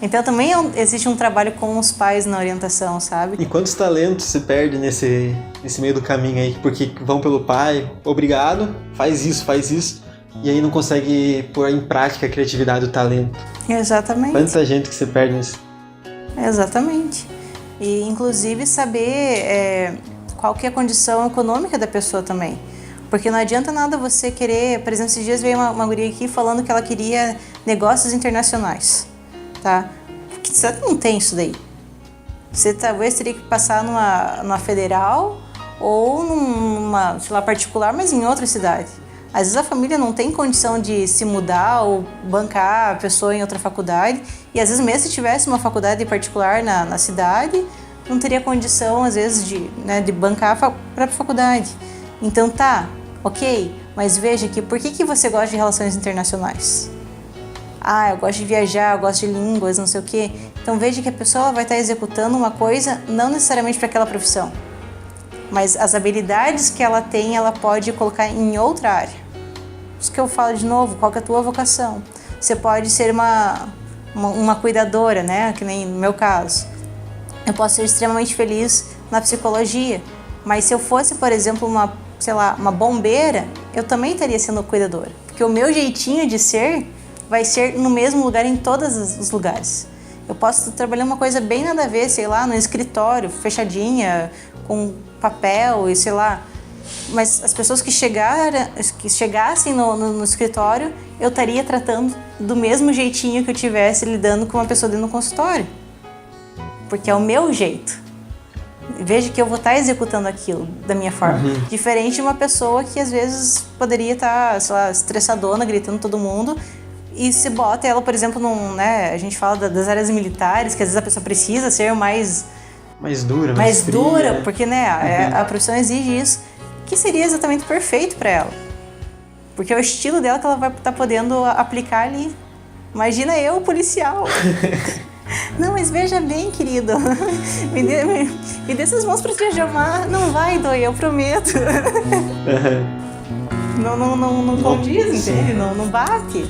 Então também existe um trabalho com os pais na orientação, sabe? E quantos talentos se perdem nesse meio do caminho aí? Porque vão pelo pai, obrigado, faz isso, e aí não consegue pôr em prática a criatividade do talento. Exatamente. Quanta gente que se perde nisso. Exatamente. E inclusive saber qual que é a condição econômica da pessoa também. Porque não adianta nada você querer... Por exemplo, esses dias veio uma guria aqui falando que ela queria negócios internacionais. Tá? Porque você não tem isso daí. Você talvez teria que passar numa federal ou numa, sei lá, particular, mas em outra cidade. Às vezes a família não tem condição de se mudar ou bancar a pessoa em outra faculdade. E às vezes mesmo se tivesse uma faculdade particular na cidade, não teria condição, às vezes, de bancar a própria faculdade. Então tá, ok, mas veja que por que você gosta de relações internacionais? Eu gosto de viajar, eu gosto de línguas, não sei o quê. Então veja que a pessoa vai estar executando uma coisa não necessariamente para aquela profissão, mas as habilidades que ela tem, ela pode colocar em outra área. Isso que eu falo de novo, qual que é a tua vocação? Você pode ser uma cuidadora, né? Que nem no meu caso. Eu posso ser extremamente feliz na psicologia, mas se eu fosse, por exemplo, uma bombeira, eu também estaria sendo cuidadora. Porque o meu jeitinho de ser vai ser no mesmo lugar em todos os lugares. Eu posso estar trabalhando uma coisa bem nada a ver, sei lá, no escritório, fechadinha, com papel e sei lá. Mas as pessoas que chegassem no escritório, eu estaria tratando do mesmo jeitinho que eu estivesse lidando com uma pessoa dentro do consultório. Porque é o meu jeito. Veja que eu vou estar executando aquilo da minha forma. Diferente de uma pessoa que às vezes poderia estar, sei lá, estressadona, gritando todo mundo. E se bota ela, por exemplo, a gente fala das áreas militares, que às vezes a pessoa precisa ser mais dura, mais fria, dura, porque a profissão exige isso, que seria exatamente perfeito para ela. Porque é o estilo dela que ela vai estar podendo aplicar ali. Imagina eu, policial. Não, mas veja bem, querido, me dê essas mãos para te algemar. Não vai doer, eu prometo. Não condiz, entende? Não bate.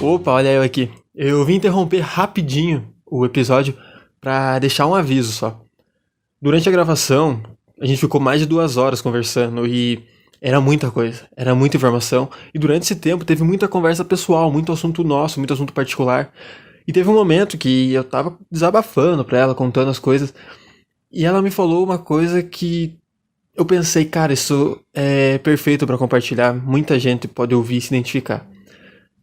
Opa, olha eu aqui. Eu vim interromper rapidinho o episódio para deixar um aviso só. Durante a gravação, a gente ficou mais de 2 horas conversando e era muita coisa, era muita informação. E durante esse tempo teve muita conversa pessoal, muito assunto nosso, muito assunto particular. E teve um momento que eu tava desabafando pra ela, contando as coisas. E ela me falou uma coisa que eu pensei, cara, isso é perfeito pra compartilhar. Muita gente pode ouvir e se identificar.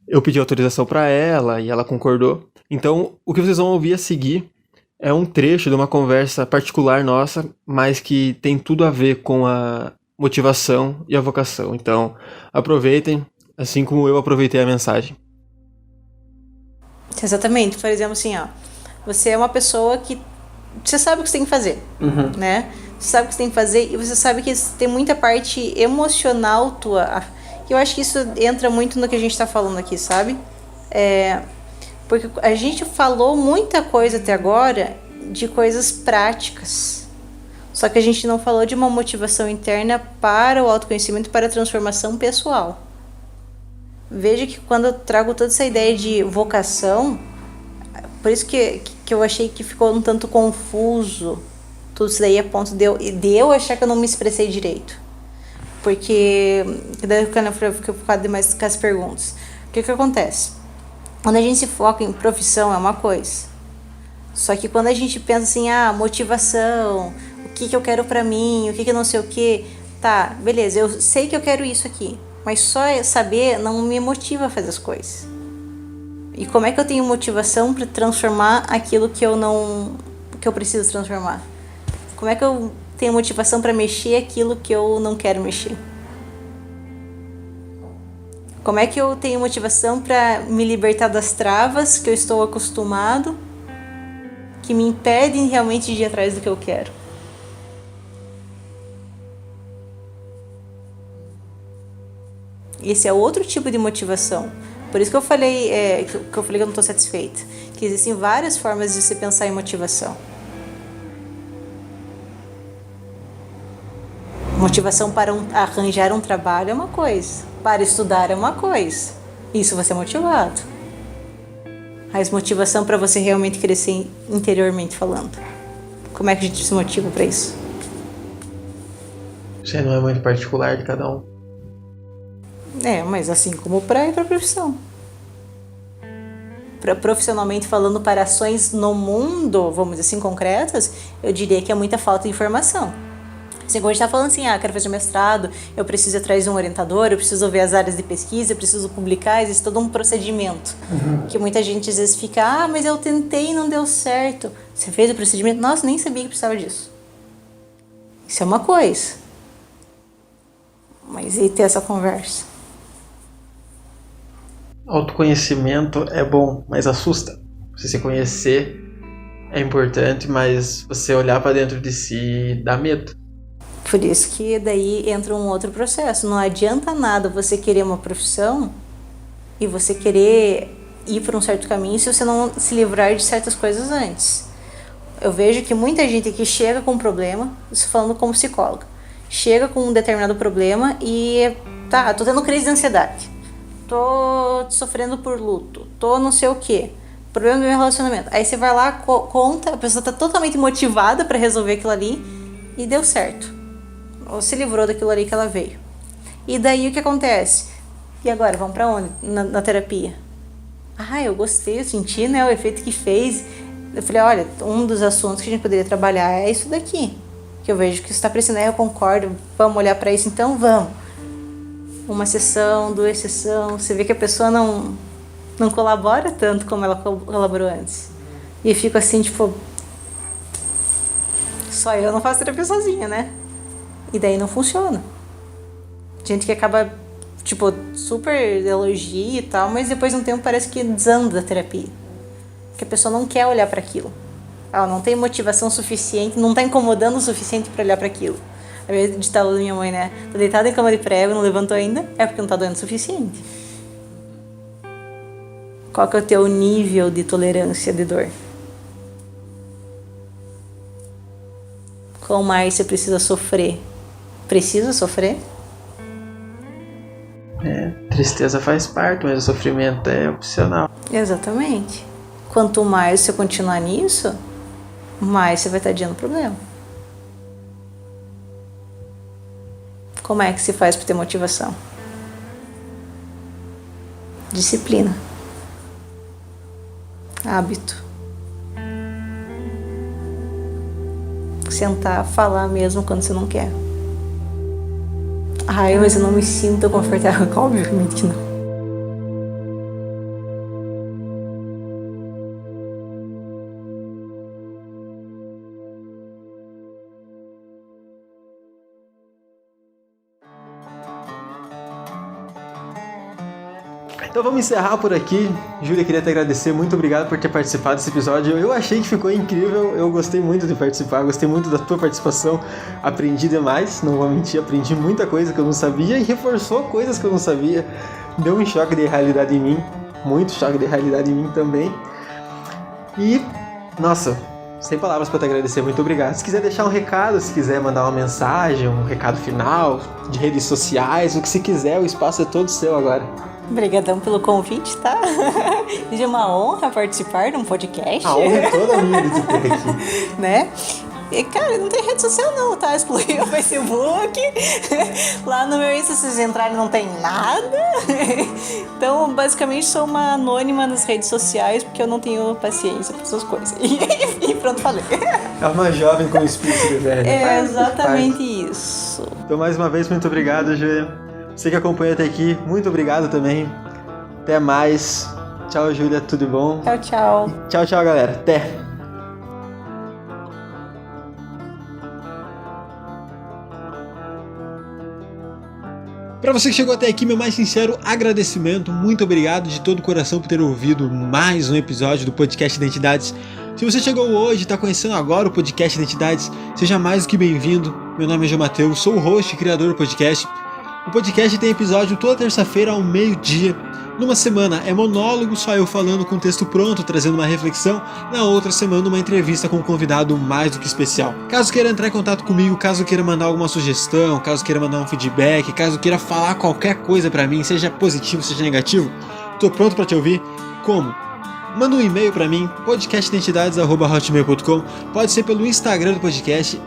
Eu pedi autorização pra ela e ela concordou. Então, o que vocês vão ouvir a seguir é um trecho de uma conversa particular nossa, mas que tem tudo a ver com a motivação e a vocação. Então, aproveitem, assim como eu aproveitei a mensagem. Exatamente. Por exemplo, assim, você é uma pessoa que você sabe o que você tem que fazer, né? Você sabe o que você tem que fazer e você sabe que tem muita parte emocional tua. E eu acho que isso entra muito no que a gente está falando aqui, sabe? Porque a gente falou muita coisa até agora de coisas práticas. Só que a gente não falou de uma motivação interna para o autoconhecimento, para a transformação pessoal. Veja que quando eu trago toda essa ideia de vocação, por isso que eu achei que ficou um tanto confuso tudo isso daí a ponto de eu achar que eu não me expressei direito. Porque daí eu fico focado demais com as perguntas. O que acontece? Quando a gente se foca em profissão é uma coisa. Só que quando a gente pensa assim, motivação, o que eu quero pra mim, o que eu não sei o que, tá, beleza, eu sei que eu quero isso aqui, mas só saber não me motiva a fazer as coisas. E como é que eu tenho motivação para transformar aquilo que eu preciso transformar? Como é que eu tenho motivação para mexer aquilo que eu não quero mexer? Como é que eu tenho motivação para me libertar das travas que eu estou acostumado, que me impedem realmente de ir atrás do que eu quero? Esse é outro tipo de motivação. Por isso que eu falei que eu não estou satisfeita. Que existem várias formas de se pensar em motivação. Motivação para arranjar um trabalho é uma coisa, para estudar é uma coisa. Isso você é motivado. Mas motivação para você realmente crescer interiormente falando. Como é que a gente se motiva para isso? Isso aí não é muito particular de cada um. Mas assim como para ir para a profissão. Profissionalmente falando, para ações no mundo, vamos dizer assim, concretas, eu diria que é muita falta de informação. Assim, como a gente está falando assim, quero fazer mestrado, eu preciso ir atrás de um orientador, eu preciso ver as áreas de pesquisa, eu preciso publicar, existe todo um procedimento. Que muita gente às vezes fica, mas eu tentei e não deu certo. Você fez o procedimento? Nossa, nem sabia que precisava disso. Isso é uma coisa. Mas e ter essa conversa? Autoconhecimento é bom, mas assusta. Você se conhecer é importante, mas você olhar para dentro de si dá medo. Por isso que daí entra um outro processo. Não adianta nada você querer uma profissão e você querer ir por um certo caminho se você não se livrar de certas coisas antes. Eu vejo que muita gente que chega com um problema, estou falando como psicóloga, chega com um determinado problema e tô tendo crise de ansiedade, tô sofrendo por luto, tô não sei o que, problema do meu relacionamento. Aí você vai lá, conta, a pessoa está totalmente motivada para resolver aquilo ali e deu certo. Ou se livrou daquilo ali que ela veio. E daí o que acontece? E agora, vamos pra onde? Na terapia. Eu gostei, eu senti, o efeito que fez. Eu falei, olha, um dos assuntos que a gente poderia trabalhar é isso daqui. Que eu vejo que você está precisando, eu concordo, vamos olhar pra isso, então vamos. Uma sessão, 2 sessões, você vê que a pessoa não colabora tanto como ela colaborou antes. E eu fico assim, tipo... Só eu não faço terapia sozinha, né? E daí não funciona. Gente que acaba, super elogia e tal, mas depois de um tempo parece que desanda a terapia. Porque a pessoa não quer olhar para aquilo. Ela não tem motivação suficiente, não tá incomodando o suficiente para olhar para aquilo. A minha ditado da minha mãe, né? Tá deitada em cama de prego, não levantou ainda, é porque não tá doendo o suficiente. Qual que é o teu nível de tolerância de dor? Qual mais você precisa sofrer? Precisa sofrer? Tristeza faz parte, mas o sofrimento é opcional. Exatamente. Quanto mais você continuar nisso, mais você vai estar adiando o problema. Como é que se faz para ter motivação? Disciplina. Hábito. Sentar, falar mesmo quando você não quer. Mas eu não me sinto confortável. Obviamente que não. Então vamos encerrar por aqui. Júlia, queria te agradecer, muito obrigado por ter participado desse episódio. Eu achei que ficou incrível, eu gostei muito de participar, gostei muito da tua participação, aprendi demais, não vou mentir, aprendi muita coisa que eu não sabia e reforçou coisas que eu não sabia, deu um choque de realidade em mim, muito choque de realidade em mim também. E, nossa, sem palavras para te agradecer, muito obrigado. Se quiser deixar um recado, se quiser mandar uma mensagem, um recado final, de redes sociais, o que se quiser, o espaço é todo seu agora. Obrigadão pelo convite, tá? É uma honra participar de um podcast. A honra é toda minha de te ter aqui. Né? E, cara, não tem rede social não, tá? Excluí o Facebook. Lá no meu Insta, se vocês entrarem, não tem nada. Então, basicamente, sou uma anônima nas redes sociais, porque eu não tenho paciência para essas coisas. E pronto, falei. É uma jovem com espírito de velho. É exatamente isso. Então, mais uma vez, muito obrigado, Júlia. Você que acompanha até aqui, muito obrigado também. Até mais. Tchau, Júlia, tudo bom? Tchau, tchau. Tchau, tchau, galera. Até. Para você que chegou até aqui, meu mais sincero agradecimento. Muito obrigado de todo o coração por ter ouvido mais um episódio do podcast Identidades. Se você chegou hoje e está conhecendo agora o podcast Identidades, seja mais do que bem-vindo. Meu nome é João Mateus, sou o host e criador do podcast. O podcast tem episódio toda terça-feira ao meio-dia. Numa semana é monólogo, só eu falando com o texto pronto, trazendo uma reflexão. Na outra semana, uma entrevista com um convidado mais do que especial. Caso queira entrar em contato comigo, caso queira mandar alguma sugestão, caso queira mandar um feedback, caso queira falar qualquer coisa pra mim, seja positivo, seja negativo, tô pronto pra te ouvir. Como? Manda um e-mail pra mim, podcastidentidades@hotmail.com. Pode ser pelo Instagram do podcast,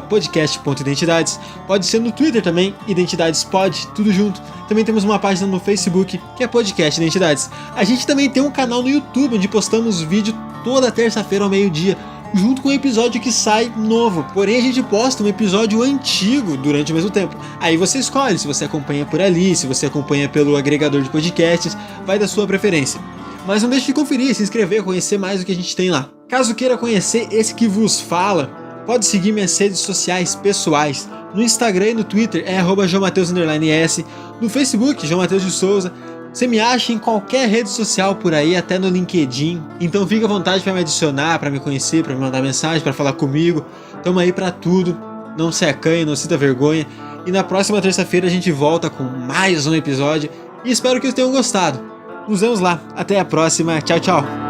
@podcast.identidades. Pode ser no Twitter também, IdentidadesPod, tudo junto. Também temos uma página no Facebook, que é Podcast Identidades. A gente também tem um canal no YouTube, onde postamos vídeo toda terça-feira ao meio-dia, junto com um episódio que sai novo. Porém, a gente posta um episódio antigo durante o mesmo tempo. Aí você escolhe se você acompanha por ali, se você acompanha pelo agregador de podcasts, vai da sua preferência. Mas não deixe de conferir, se inscrever, conhecer mais o que a gente tem lá. Caso queira conhecer esse que vos fala, pode seguir minhas redes sociais pessoais. No Instagram e no Twitter é @joamateus_s. No Facebook, João Mateus de Souza. Você me acha em qualquer rede social por aí, até no LinkedIn. Então fica à vontade para me adicionar, para me conhecer, para me mandar mensagem, para falar comigo. Tamo aí para tudo. Não se acanhe, não sinta vergonha. E na próxima terça-feira a gente volta com mais um episódio. E espero que vocês tenham gostado. Nos vemos lá. Até a próxima. Tchau, tchau.